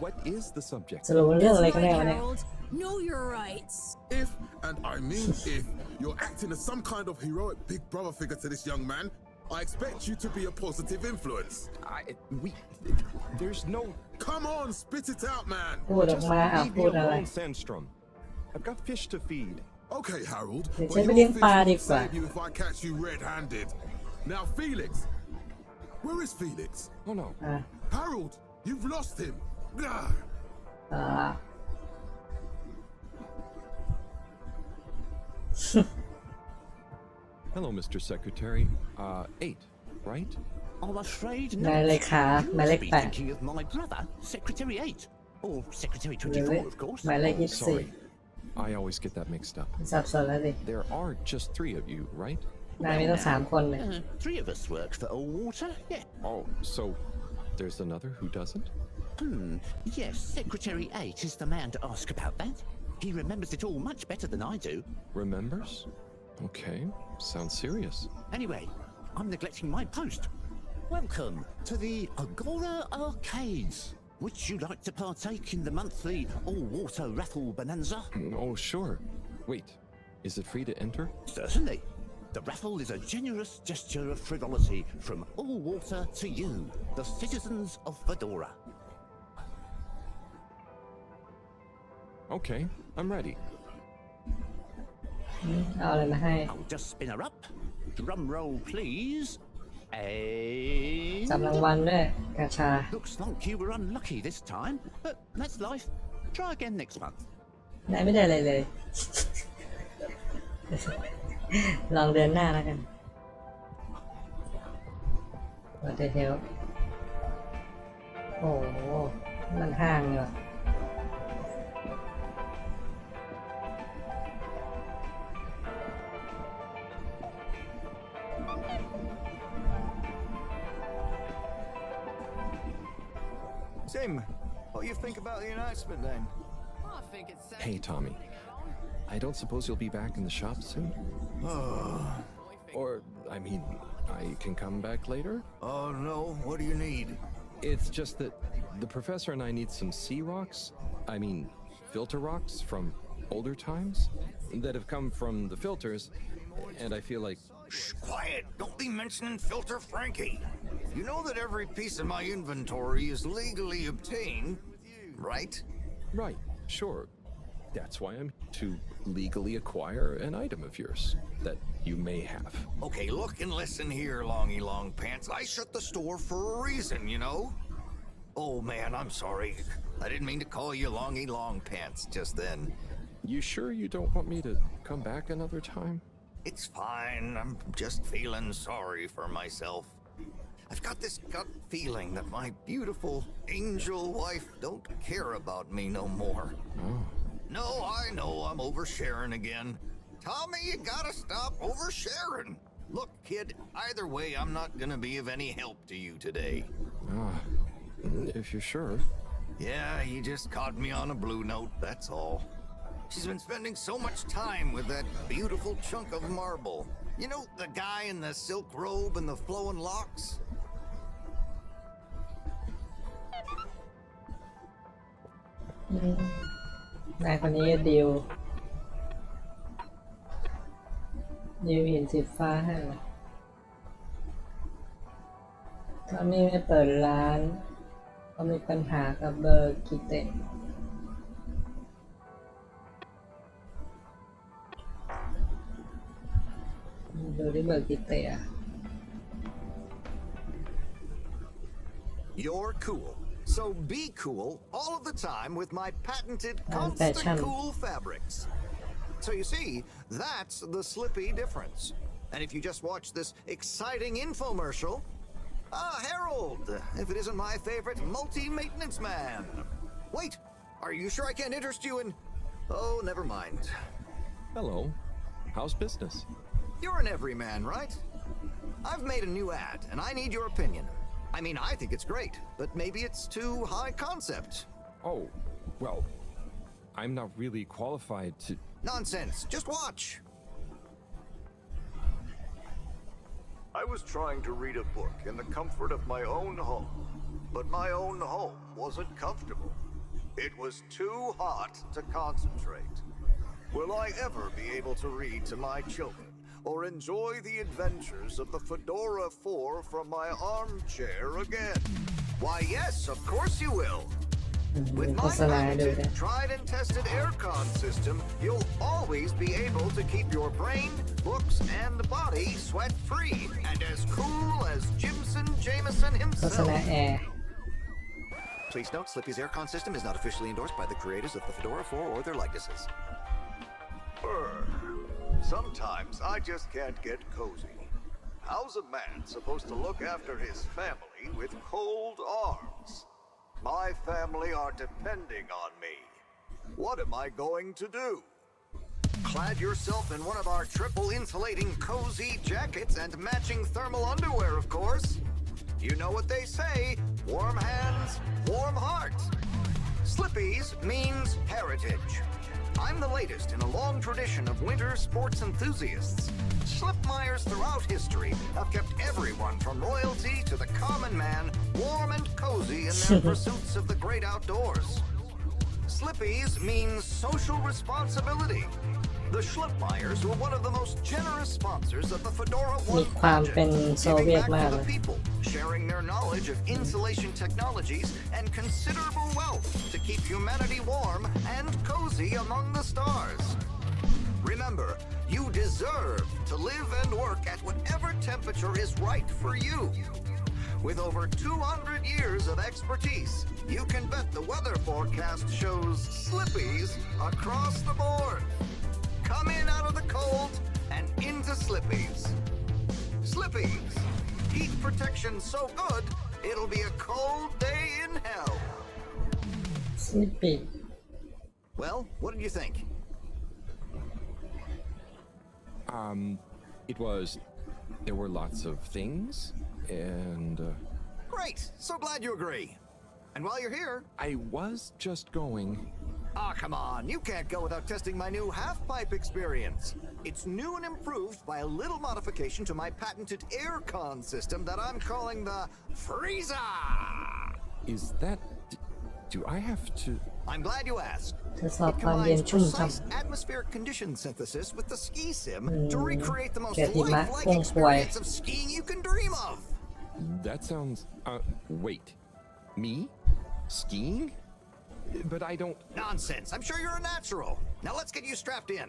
what is the subject? สรุปเรื่องอะไร That's กันแน่ right, วะเนี่ย Harold. Know your rights. If, and I mean if, you're acting as some kind of heroic big brother figure to this young man, I expect you to be a positive influence. There's no... Come on, spit it out, man. พูดออกมา Leave พู me ดอะไร alone, Sandstrom. I've got fish to feed. Okay, Harold, They but say your million fish pa will di ba? save you if I catch you red-handed. Now, Felix. Where is Felix? Oh no. อ่ะ Harold, you've lost him. Gah. อ่า Hello, Mr. Secretary. 8, right? I'm afraid นายเล not. ขาหมายเล You ข must be 8 thinking of my brother, Secretary 8. Or Secretary หรือ 24, of course. หมายเลข Oh, sorry. I always get that mixed up. สับสนแล้วสิ There are just 3 of you, right? นายมีต้อง3 คนเลย Three of us work for Old Water, yeah. Oh, so there's another who doesn't? Yes, Secretary 8 is the man to ask about that. He remembers it all much better than I do. Remembers? Okay, sounds serious. Anyway, I'm neglecting my post. Welcome to the Agora Arcades. Would you like to partake in the monthly all-water raffle bonanza? Oh, sure. Wait, is it free to enter? Certainly. The raffle is a generous gesture of frivolity from all water to you, the citizens of Fedora. Okay, I'm ready. เอาอะไรมาให้ I'll just spin her up. Drum roll, please. จับรางวัลด้วยกาชา Looks like you were unlucky this time, but that's life. Try again next month. นายไม่ได้อะไรเลย ลองเดินหน้าแล้วกัน What the hell โอ้โหมันห้างเลยว่ะ Tim, what do you think about the announcement then? Hey, Tommy. I don't suppose you'll be back in the shop soon? Or, I mean, I can come back later? Oh no, what do you need? It's just that the professor and I need some sea rocks. I mean, filter rocks from older times that have come from the filters, and I feel like... Shh, quiet. Don't be mentioning Filter Frankie. You know that every piece of my inventory is legally obtained, right? Right, sure. That's why I'm to legally acquire an item of yours that you may have. Okay, look and listen here, Longy Long Pants. I shut the store for a reason, you know? Oh man, I'm sorry. I didn't mean to call you Longy Long Pants just then. You sure you don't want me to come back another time? It's fine. I'm just feeling sorry for myself. I've got this gut feeling that my beautiful angel wife don't care about me no more. Oh. No, I know I'm oversharing again. Tommy, you gotta stop oversharing. Look, kid, either way, I'm not gonna be of any help to you today. If you're sure. Yeah, you just caught me on a blue note, that's all. She's been spending so much time with that beautiful chunk of marble. You know, the guy in the silk robe and the flowing locks? นายคนนี้ดิวหินสีฟ้าให้ตอนนี้ไม่เปิดร้านก็มีปัญหากับเบอร์กิเตะดูที่เบอร์กิเตะ You're cool. So be cool all of the time with my patented constant cool fabrics. So you see, that's the Slippy difference. And if you just watch this exciting infomercial, Harold, if it isn't my favorite multi-maintenance man. Wait, are you sure I can't interest you in... Oh, never mind. Hello. How's business? You're an everyman, right? I've made a new ad, and I need your opinion. I mean, I think it's great, but maybe it's too high concept. Oh, well, I'm not really qualified to... Nonsense. Just watch. I was trying to read a book in the comfort of my own home, but my own home wasn't comfortable. It was too hot to concentrate. Will I ever be able to read to my children or enjoy the adventures of the Fedora 4 from my armchair again? Why, yes, of course you will. With my patented, tried and tested aircon system, you'll always be able to keep your brain, books, and body sweat-free and as cool as Jimson Jameson himself. Please note, Slippy's aircon system is not officially endorsed by the creators of the Fedora 4 or their likenesses. Sometimes I just can't get cozy. How's a man supposed to look after his family with cold arms? My family are depending on me. What am I going to do? Clad yourself in one of our triple insulating cozy jackets and matching thermal underwear, of course. You know what they say, warm hands, warm heart. Slippy's means heritage. I'm the latest in a long tradition of winter sports enthusiasts. Slipmeyers throughout history have kept everyone from royalty to the common man warm and cozy in their pursuits of the great outdoors. Slippies means social responsibility. The Schlipmeyers were one of the most generous sponsors of the Fedora 1 project, giving back to the people, sharing their knowledge of insulation technologies and considerable wealth to keep humanity warm and cozy among the stars. Remember, you deserve to live and work at whatever temperature is right for you. With over 200 years of expertise, you can bet the weather forecast shows Slippies across the board. Come in out of the cold and into Slippies. Slippies. Heat protection so good, it'll be a cold day in hell. Slippy. Well, what did you think? There were lots of things, and... Great! So glad you agree. And while you're here... I was just going... Ah, come on. You can't go without testing my new half-pipe experience. It's new and improved by a little modification to my patented aircon system that I'm calling the Freezer! Is that... Do I have to... I'm glad you asked. It combines precise atmospheric condition synthesis with the ski sim to recreate the most lifelike experience of skiing you can dream of. That sounds... wait. Me? Skiing? But I don't... Nonsense. I'm sure you're a natural. Now let's get you strapped in.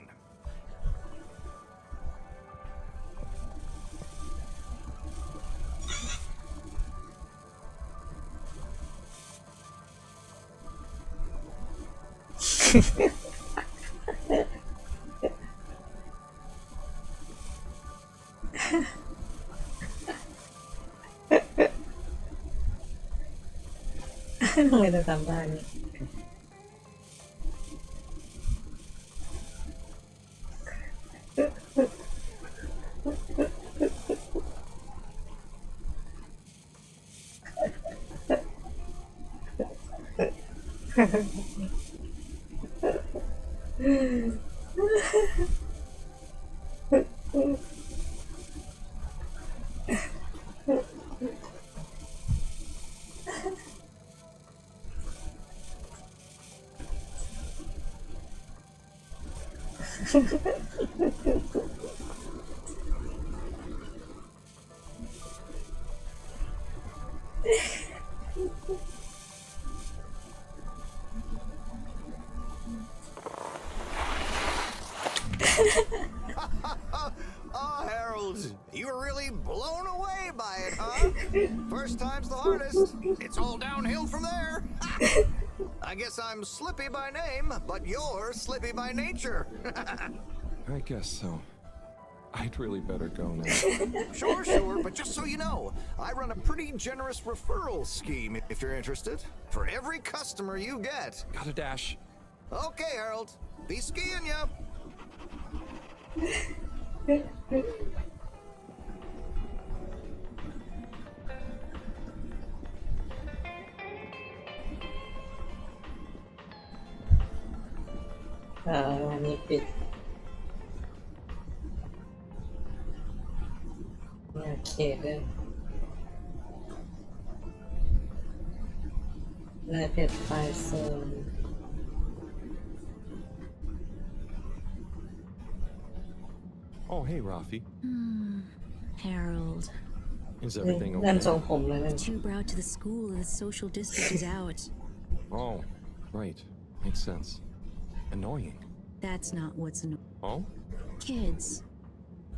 Người ta tạm ra nhỉ. Oh, Harold, you were really blown away by it, huh? First time's the hardest. It's all downhill from there. I guess I'm Slippy by name, but you're Slippy by nature. I guess so. I'd really better go now. Sure, but just so you know, I run a pretty generous referral scheme if you're interested. For every customer you get. Gotta dash. Okay, Harold. Be skiing ya. Ini pit. Okay then. Let it by soon. Oh, hey, Rafi. Harold. Is everything okay? นั่นทรงผมเลยนั่น Tube route to the school, the social district is out. Oh, right. Makes sense. Annoying. That's not what's annoying. Oh? Kids.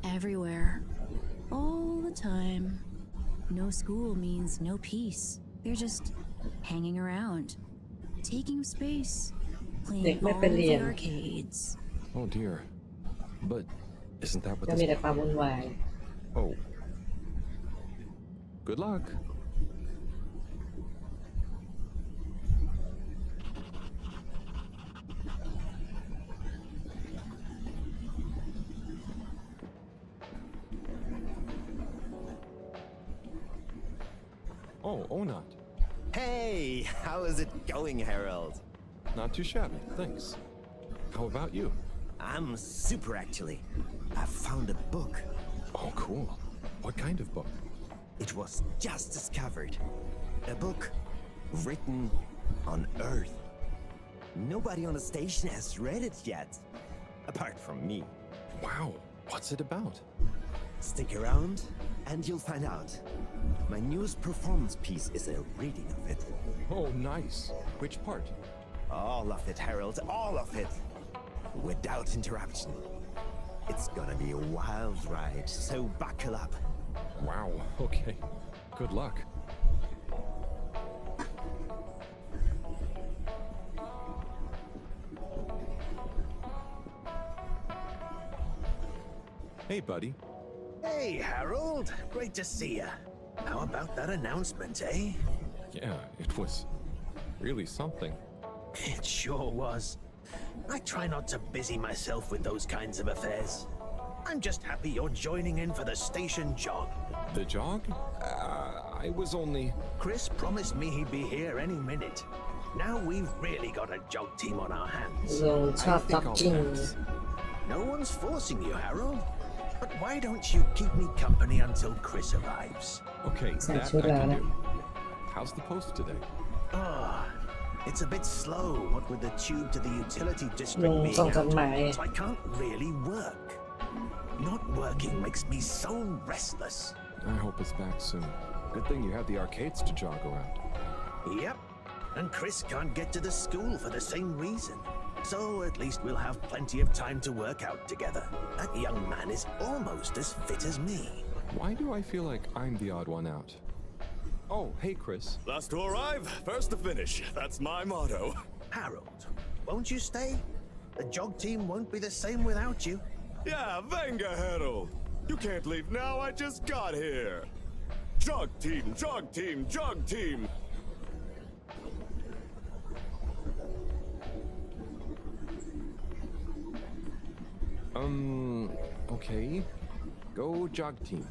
Everywhere. All the time. No school means no peace. They're just hanging around. Taking up space. Playing all the arcades. Oh, dear. But isn't that what จะมีแต่ความวุ่นวาย Oh. Good luck. Oh, Natt. Hey, how is it going, Harold? Not too shabby, thanks. How about you? I'm super, actually. I found a book. Oh, cool. What kind of book? It was just discovered. A book written on Earth. Nobody on the station has read it yet, apart from me. Wow, what's it about? Stick around and you'll find out. My newest performance piece is a reading of it. Oh, nice. Which part? All of it, Harold, all of it. Without interruption. It's gonna be a wild ride, so buckle up. Wow, okay. Good luck. Hey, buddy. Hey, Harold. Great to see ya. How about that announcement, eh? Yeah, it was really something. It sure was. I try not to busy myself with those kinds of affairs. I'm just happy you're joining in for the station jog. The jog? I was only... Chris promised me he'd be here any minute. Now we've really got a jog team on our hands. ลงชอบจ็อกกิ้ง No one's forcing you, Harold. But why don't you keep me company until Chris arrives? Okay, that I can do. How's the post today? It's a bit slow, what with the tube to the utility district being out, so I can't really work. Not working makes me so restless. I hope it's back soon. Good thing you have the arcades to jog around. Yep, and Chris can't get to the school for the same reason. So at least we'll have plenty of time to work out together. That young man is almost as fit as me. Why do I feel like I'm the odd one out? Oh, hey, Chris. Last to arrive, first to finish. That's my motto. Harold, won't you stay? The jog team won't be the same without you. Yeah, venga, Harold. You can't leave now, I just got here. Jog team, jog team, jog team. Okay. Go jog team.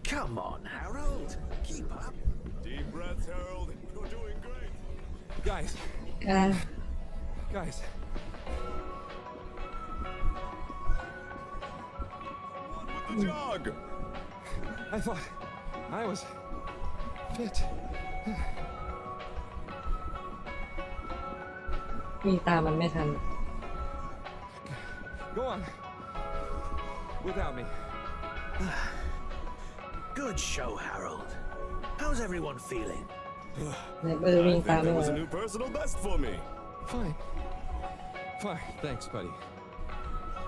Come on, Harold. Keep up. Deep breaths, Harold. You're doing great. Guys. Uh, Guys. On with the jog. I thought I was fit. วิ่งตามมันไม่ทัน Go on. Without me. Good show, Harold. How's everyone feeling? ในเบอร์วิ่ง I ตาม think ไม่ that ไหว was a new personal best for me. Fine. Fine. Thanks, buddy.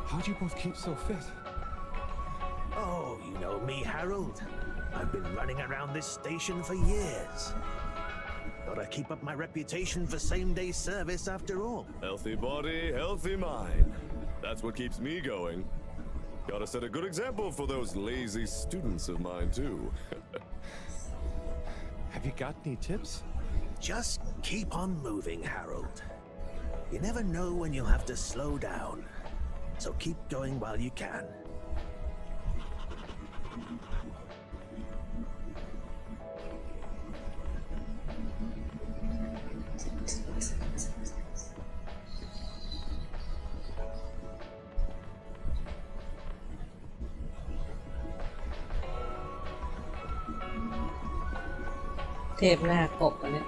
How'd you both keep so fit? Oh, you know me, Harold. I've been running around this station for years. Gotta keep up my reputation for same-day service after all. Healthy body, healthy mind. That's what keeps me going. Gotta set a good example for those lazy students of mine, too. Have you got any tips? Just keep on moving, Harold. You never know when you'll have to slow down. So keep going while you can.เทพหน้ากบอันเนี้ย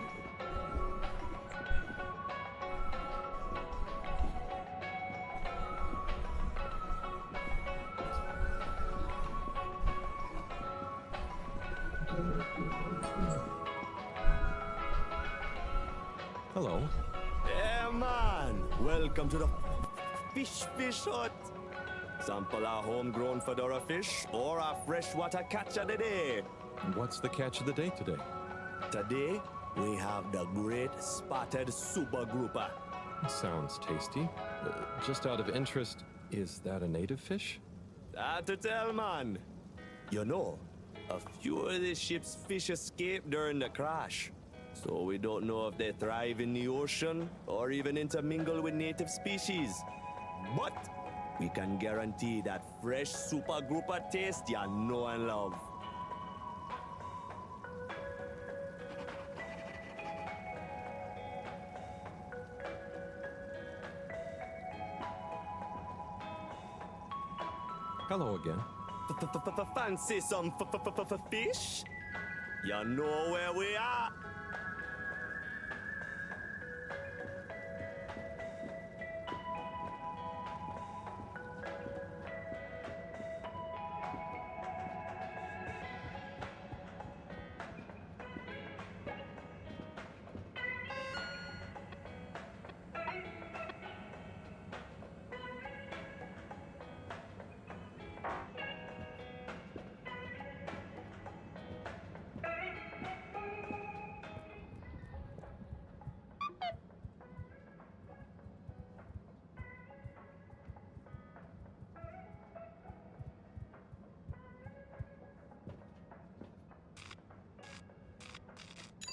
Hello. Yeah, man. Welcome to the fish hut. Sample a homegrown fedora fish or a freshwater catch of the day. What's the catch of the day today? Today, we have the great spotted super grouper. Sounds tasty. Just out of interest, is that a native fish? Hard to tell, man. You know, a few of the ship's fish escaped during the crash. So we don't know if they thrive in the ocean or even intermingle with native species. But we can guarantee that fresh super grouper taste you know and love. Hello again. Fancy some fish? You know where we are.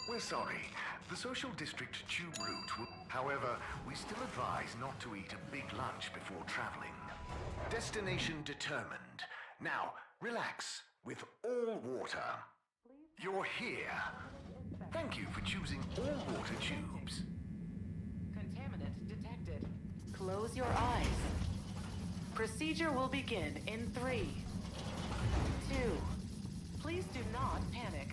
We're sorry. The social district tube route will... However, we still advise not to eat a big lunch before traveling. Destination determined. Now, relax with all water. You're here. Thank you for choosing all water tubes. Contaminant detected. Close your eyes. Procedure will begin in 3, 2. Please do not panic.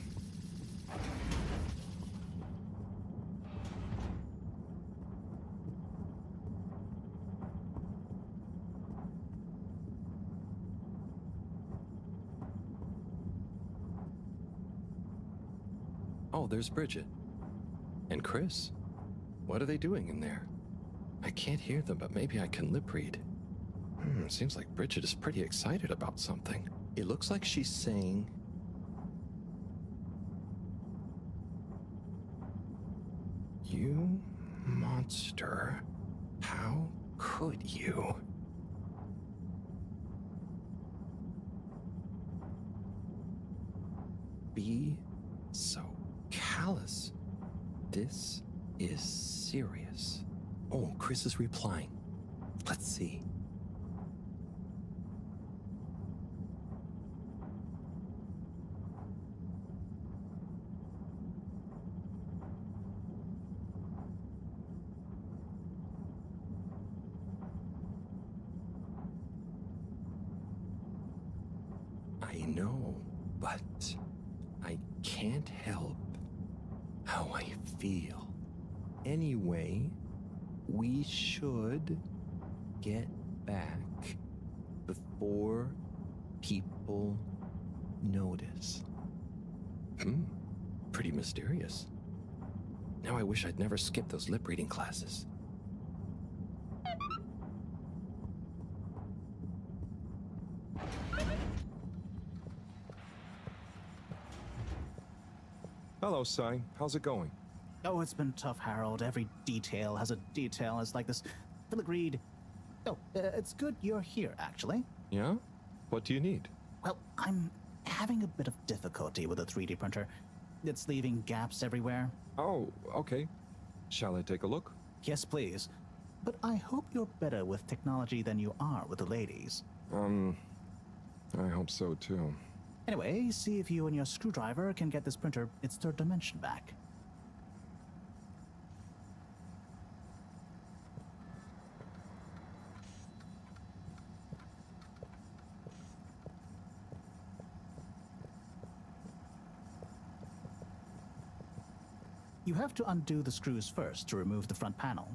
Oh, there's Bridget. And Chris. What are they doing in there? I can't hear them, but maybe I can lip read. Seems like Bridget is pretty excited about something. It looks like she's saying, "You monster, how could you?" Be so callous. This is serious. oh, Chris is replying. Let's see. I know, but I can't help how I feel. Anyway, we should get back before people notice. Pretty mysterious. Now I wish I'd never skipped those lip reading classes. Hello, Sai. How's it going? Oh, it's been tough, Harold. Every detail has a detail. It's like this filigreed. Oh, it's good you're here, actually. Yeah? What do you need? Well, I'm having a bit of difficulty with a 3D printer. It's leaving gaps everywhere. Oh, okay. Shall I take a look? Yes, please. But I hope you're better with technology than you are with the ladies. I hope so too. Anyway, see if you and your screwdriver can get this printer its third dimension back. You have to undo the screws first to remove the front panel.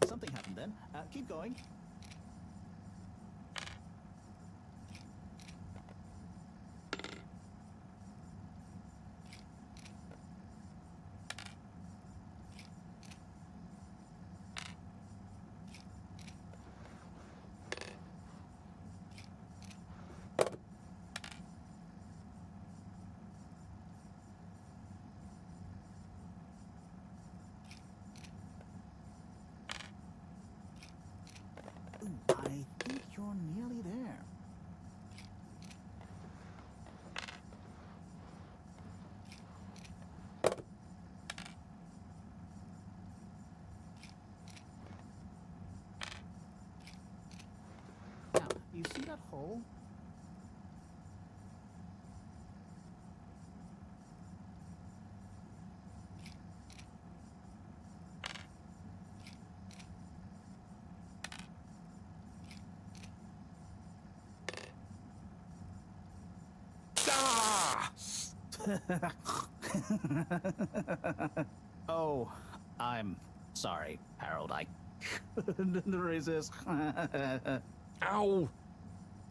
Something happened then. Keep going. I think you're nearly there. Now, you see that hole? Oh, I'm sorry, Harold. I couldn't resist. Ow!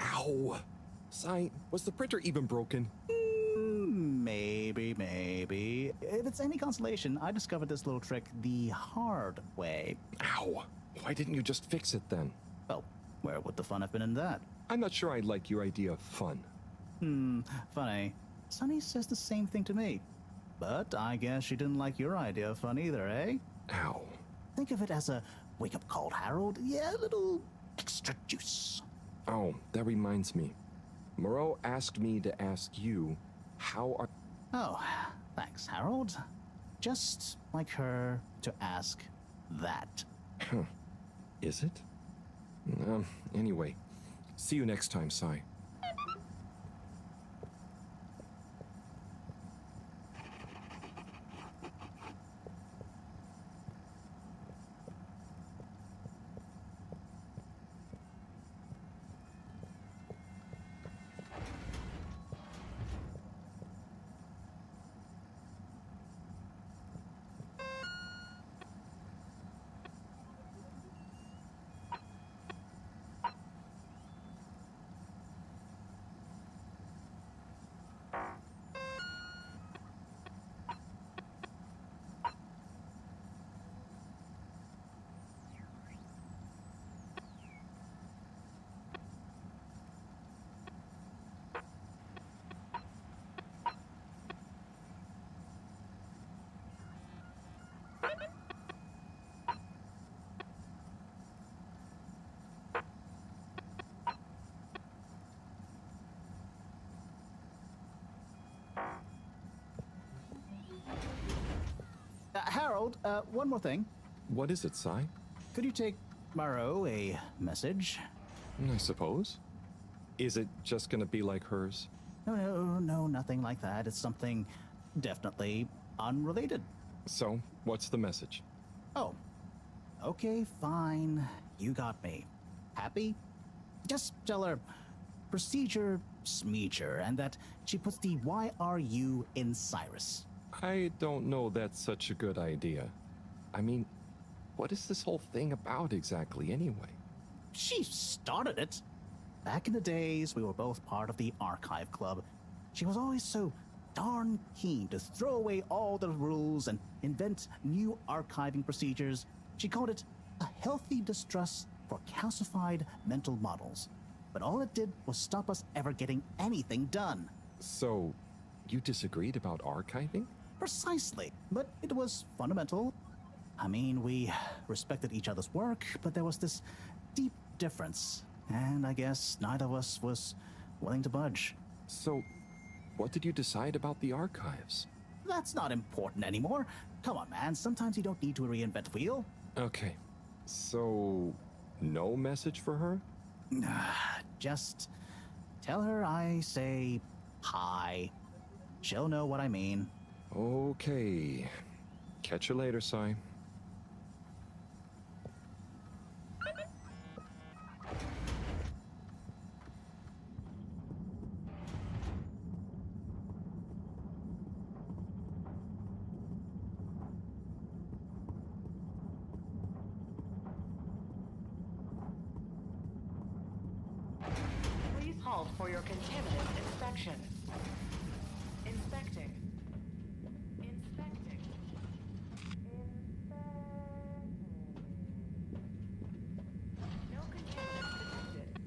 Ow! Sai, was the printer even broken? Maybe. If it's any consolation, I discovered this little trick the hard way. Ow! Why didn't you just fix it then? Well, where would the fun have been in that? I'm not sure I like your idea of fun. Funny. Sunny says the same thing to me. But I guess she didn't like your idea of fun either, eh? Ow. Think of it as a wake-up call, Harold. Yeah, a little extra juice. Oh, that reminds me. Moreau asked me to ask you, how are... Oh, thanks, Harold. Just like her to ask that. Is it? Anyway, see you next time, Sai. Harold, one more thing. What is it, Sai? Could you take Maro a message? I suppose. Is it just gonna be like hers? No, nothing like that. It's something definitely unrelated. So, what's the message? Oh, okay, fine. You got me. Happy? Just tell her procedure smeecher and that she puts the YRU in Cyrus. I don't know that's such a good idea. I mean, what is this whole thing about exactly anyway? She started it. Back in the days, we were both part of the archive club. She was always so darn keen to throw away all the rules and invent new archiving procedures. She called it a healthy distrust for calcified mental models. But all it did was stop us ever getting anything done. So, you disagreed about archiving? Precisely, but it was fundamental. I mean, we respected each other's work, but there was this deep difference. And I guess neither of us was willing to budge. So, what did you decide about the archives? That's not important anymore. Come on, man. Sometimes you don't need to reinvent the wheel. Okay. So, no message for her? Just tell her I say hi. She'll know what I mean. Okay. Catch you later, Sai. Please halt for your contaminant inspection. Inspecting. Inspecting. No contaminants detected.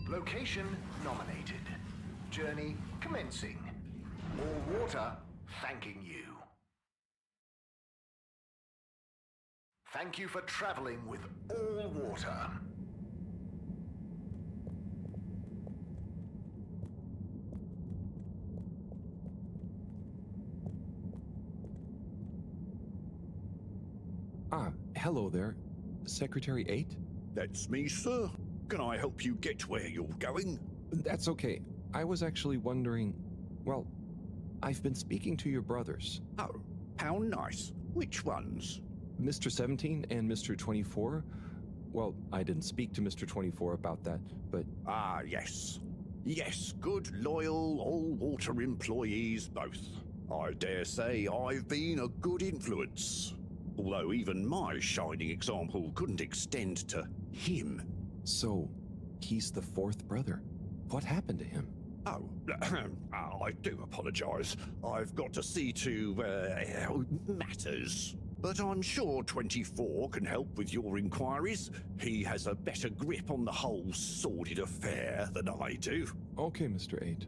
Location nominated. Journey commencing. All water thanking you. Thank you for traveling with all water. Hello there. Secretary 8? That's me, sir. Can I help you get where you're going? That's okay. I was actually wondering... Well, I've been speaking to your brothers. Oh, how nice. Which ones? Mr. 17 and Mr. 24. Well, I didn't speak to Mr. 24 about that, but... Ah, yes. Yes, good, loyal, all-water employees both. I dare say I've been a good influence. Although even my shining example couldn't extend to him. So, he's the fourth brother. What happened to him? Oh, I do apologise. I've got to see to, matters. But I'm sure 24 can help with your inquiries. He has a better grip on the whole sordid affair than I do. Okay, Mr. 8.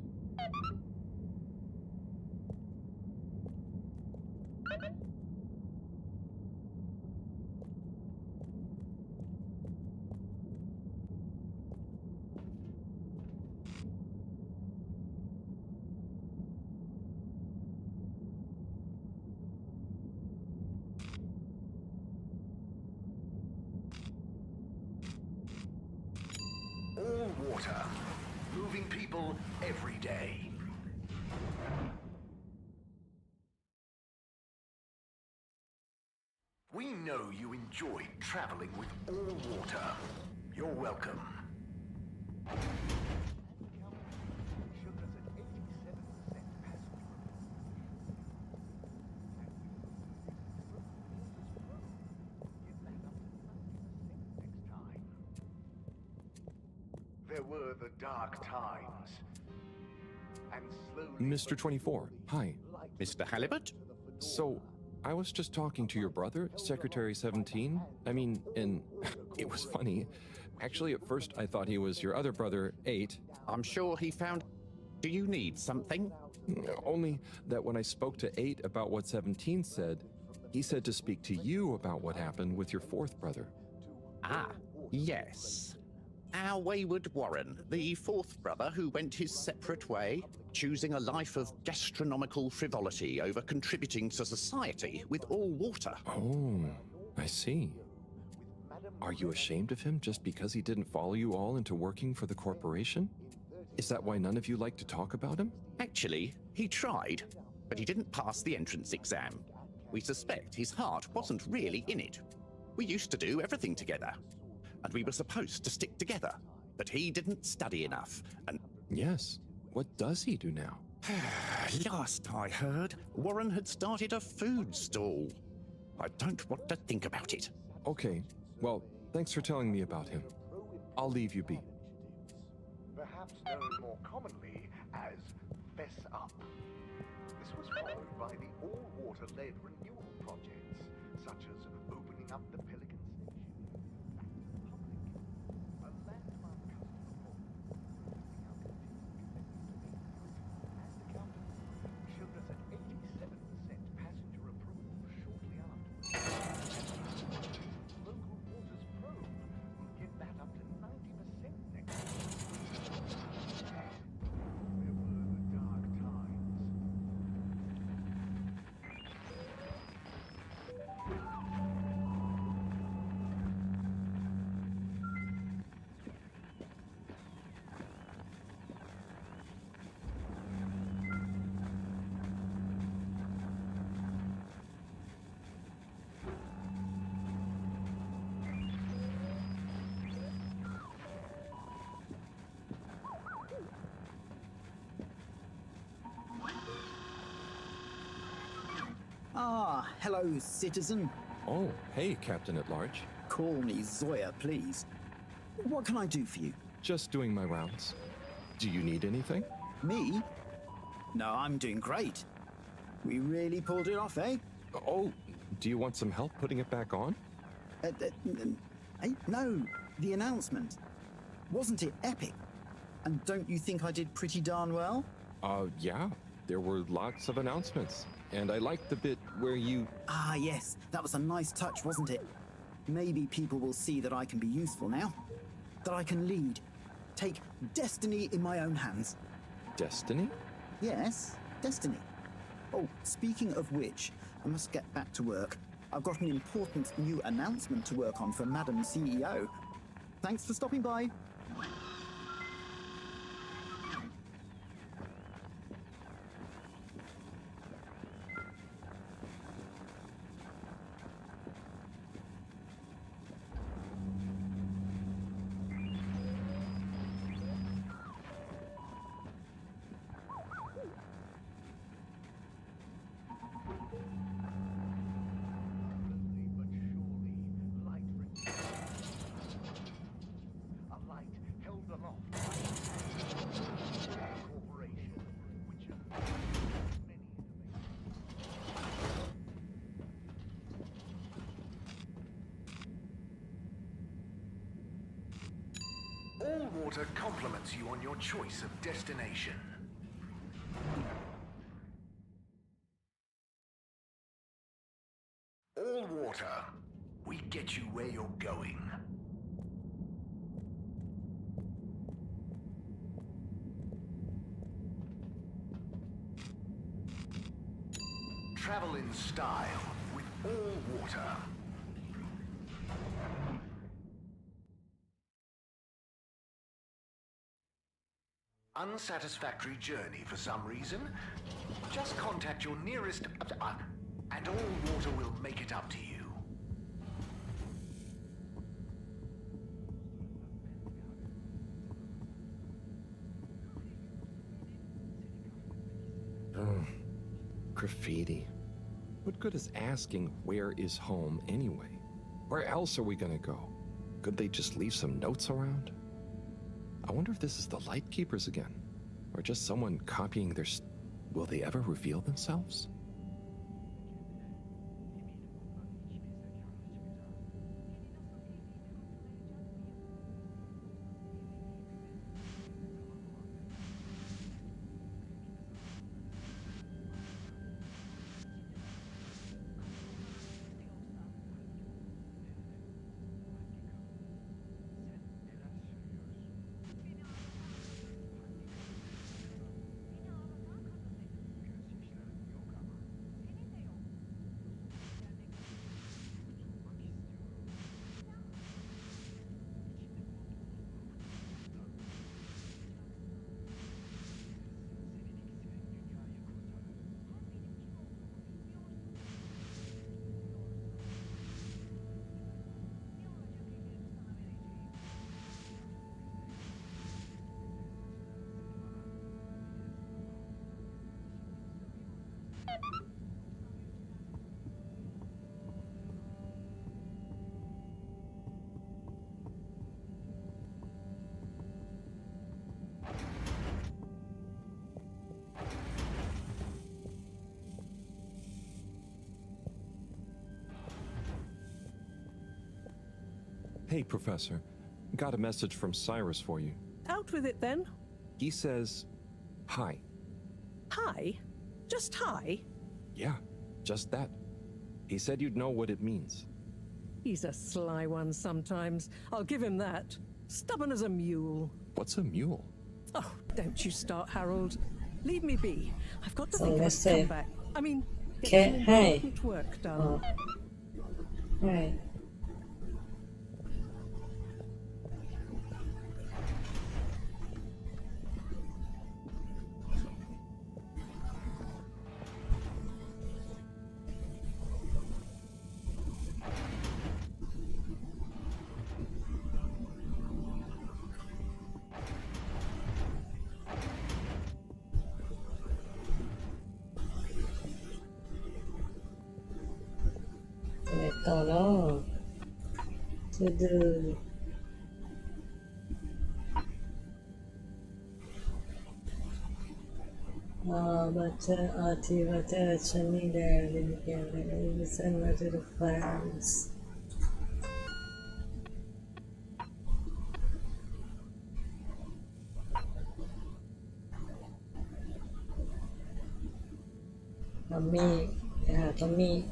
We know you enjoy traveling with all water. You're welcome. There were the dark times. And slowly... Mr. 24, hi. Mr. Halibut? So, I was just talking to your brother, Secretary 17. I mean, and it was funny. Actually, at first I thought he was your other brother, 8. I'm sure he found... Do you need something? Only that when I spoke to 8 about what 17 said, he said to speak to you about what happened with your 4th brother. Ah, yes. Our wayward Warren, the 4th brother who went his separate way, choosing a life of gastronomical frivolity over contributing to society with all water. Oh, I see. Are you ashamed of him just because he didn't follow you all into working for the corporation? Is that why none of you like to talk about him? Actually, he tried, but he didn't pass the entrance exam. We suspect his heart wasn't really in it. We used to do everything together, and we were supposed to stick together, but he didn't study enough, and... Yes. What does he do now? Last I heard, Warren had started a food stall. I don't want to think about it. Okay, well, thanks for telling me about him. I'll leave you be. Perhaps known more commonly as Fess Up. This was followed by the all-water-led renewal projects, such as opening up the Pelican Station back to the public, a landmark customer showed us an 87% passenger approval shortly afterwards. Local Waters probe will get that up to 90% next year. There were the dark times. Ah, hello, citizen. Oh, hey, Captain at Large. Call me Zoya, please. What can I do for you? Just doing my rounds. Do you need anything? Me? No, I'm doing great. We really pulled it off, eh? Oh, do you want some help putting it back on? No, the announcement. Wasn't it epic? And don't you think I did pretty darn well? Yeah. There were lots of announcements. And I liked the bit where you... Ah, yes. That was a nice touch, wasn't it? Maybe people will see that I can be useful now. That I can lead. Take destiny in my own hands. Destiny? Yes, destiny. Oh, speaking of which, I must get back to work. I've got an important new announcement to work on for Madam CEO. Thanks for stopping by. All water compliments you on your choice of destination. All water, we get you where you're going. Travel in style with all water. Unsatisfactory journey for some reason? Just contact your nearest... and all water will make it up to you. Graffiti. What good is asking where is home anyway? Where else are we gonna go? Could they just leave some notes around? I wonder if this is the Lightkeepers again, or just someone copying their. Will they ever reveal themselves? Hey, Professor. Got a message from Cyrus for you. Out with it then. He says, hi. Hi? Just hi? Yeah, just that. He said you'd know what it means. He's a sly one sometimes. I'll give him that. Stubborn as a mule. What's a mule? Oh, don't you start, Harold. Leave me be. I've got to So think of let's a say- comeback. I mean, get Okay, some hey. important work done. Oh. Right. Esto to do. But actually there we send her to the files. Tommy, yeah, Tommy.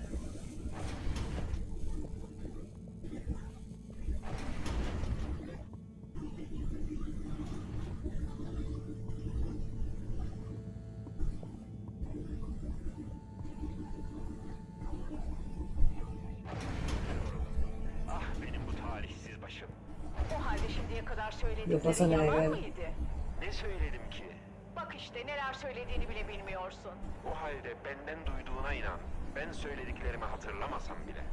Ah benim bu talihsiz başım. O halde şimdiye kadar Yok, söylediklerin Hasan yalan abi. mıydı? Ne söyledim ki? Bak işte neler söylediğini bile bilmiyorsun. O halde benden duyduğuna inan. Ben söylediklerimi hatırlamasam bile.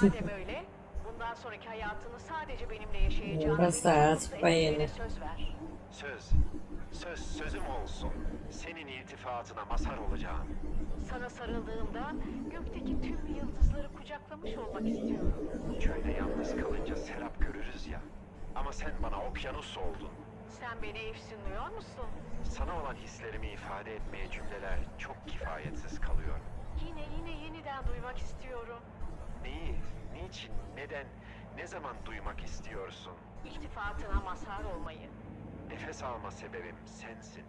Madem öyle, bundan sonraki hayatını sadece benimle yaşayacağını Burası ve hayat sonsuza payını. ekleyene söz ver. Sözüm olsun. Senin iltifatına mazhar olacağım. Sana sarıldığımda gökteki tüm yıldızları kucaklamış olmak istiyorum. Köyde yalnız kalınca serap görürüz ya. Ama sen bana okyanus oldun. Sen beni efsunluyor musun? Sana olan hislerimi ifade etmeye cümleler çok kifayetsiz kalıyor. Yine yeniden duymak istiyorum. Neyi, niçin, neden, ne zaman duymak istiyorsun? İltifatına mazhar olmayı. Nefes alma sebebim sensin.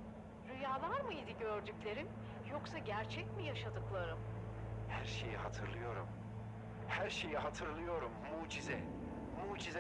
Rüyalar mıydı gördüklerim, yoksa gerçek mi yaşadıklarım? Her şeyi hatırlıyorum. Her şeyi hatırlıyorum, mucize. Mucize.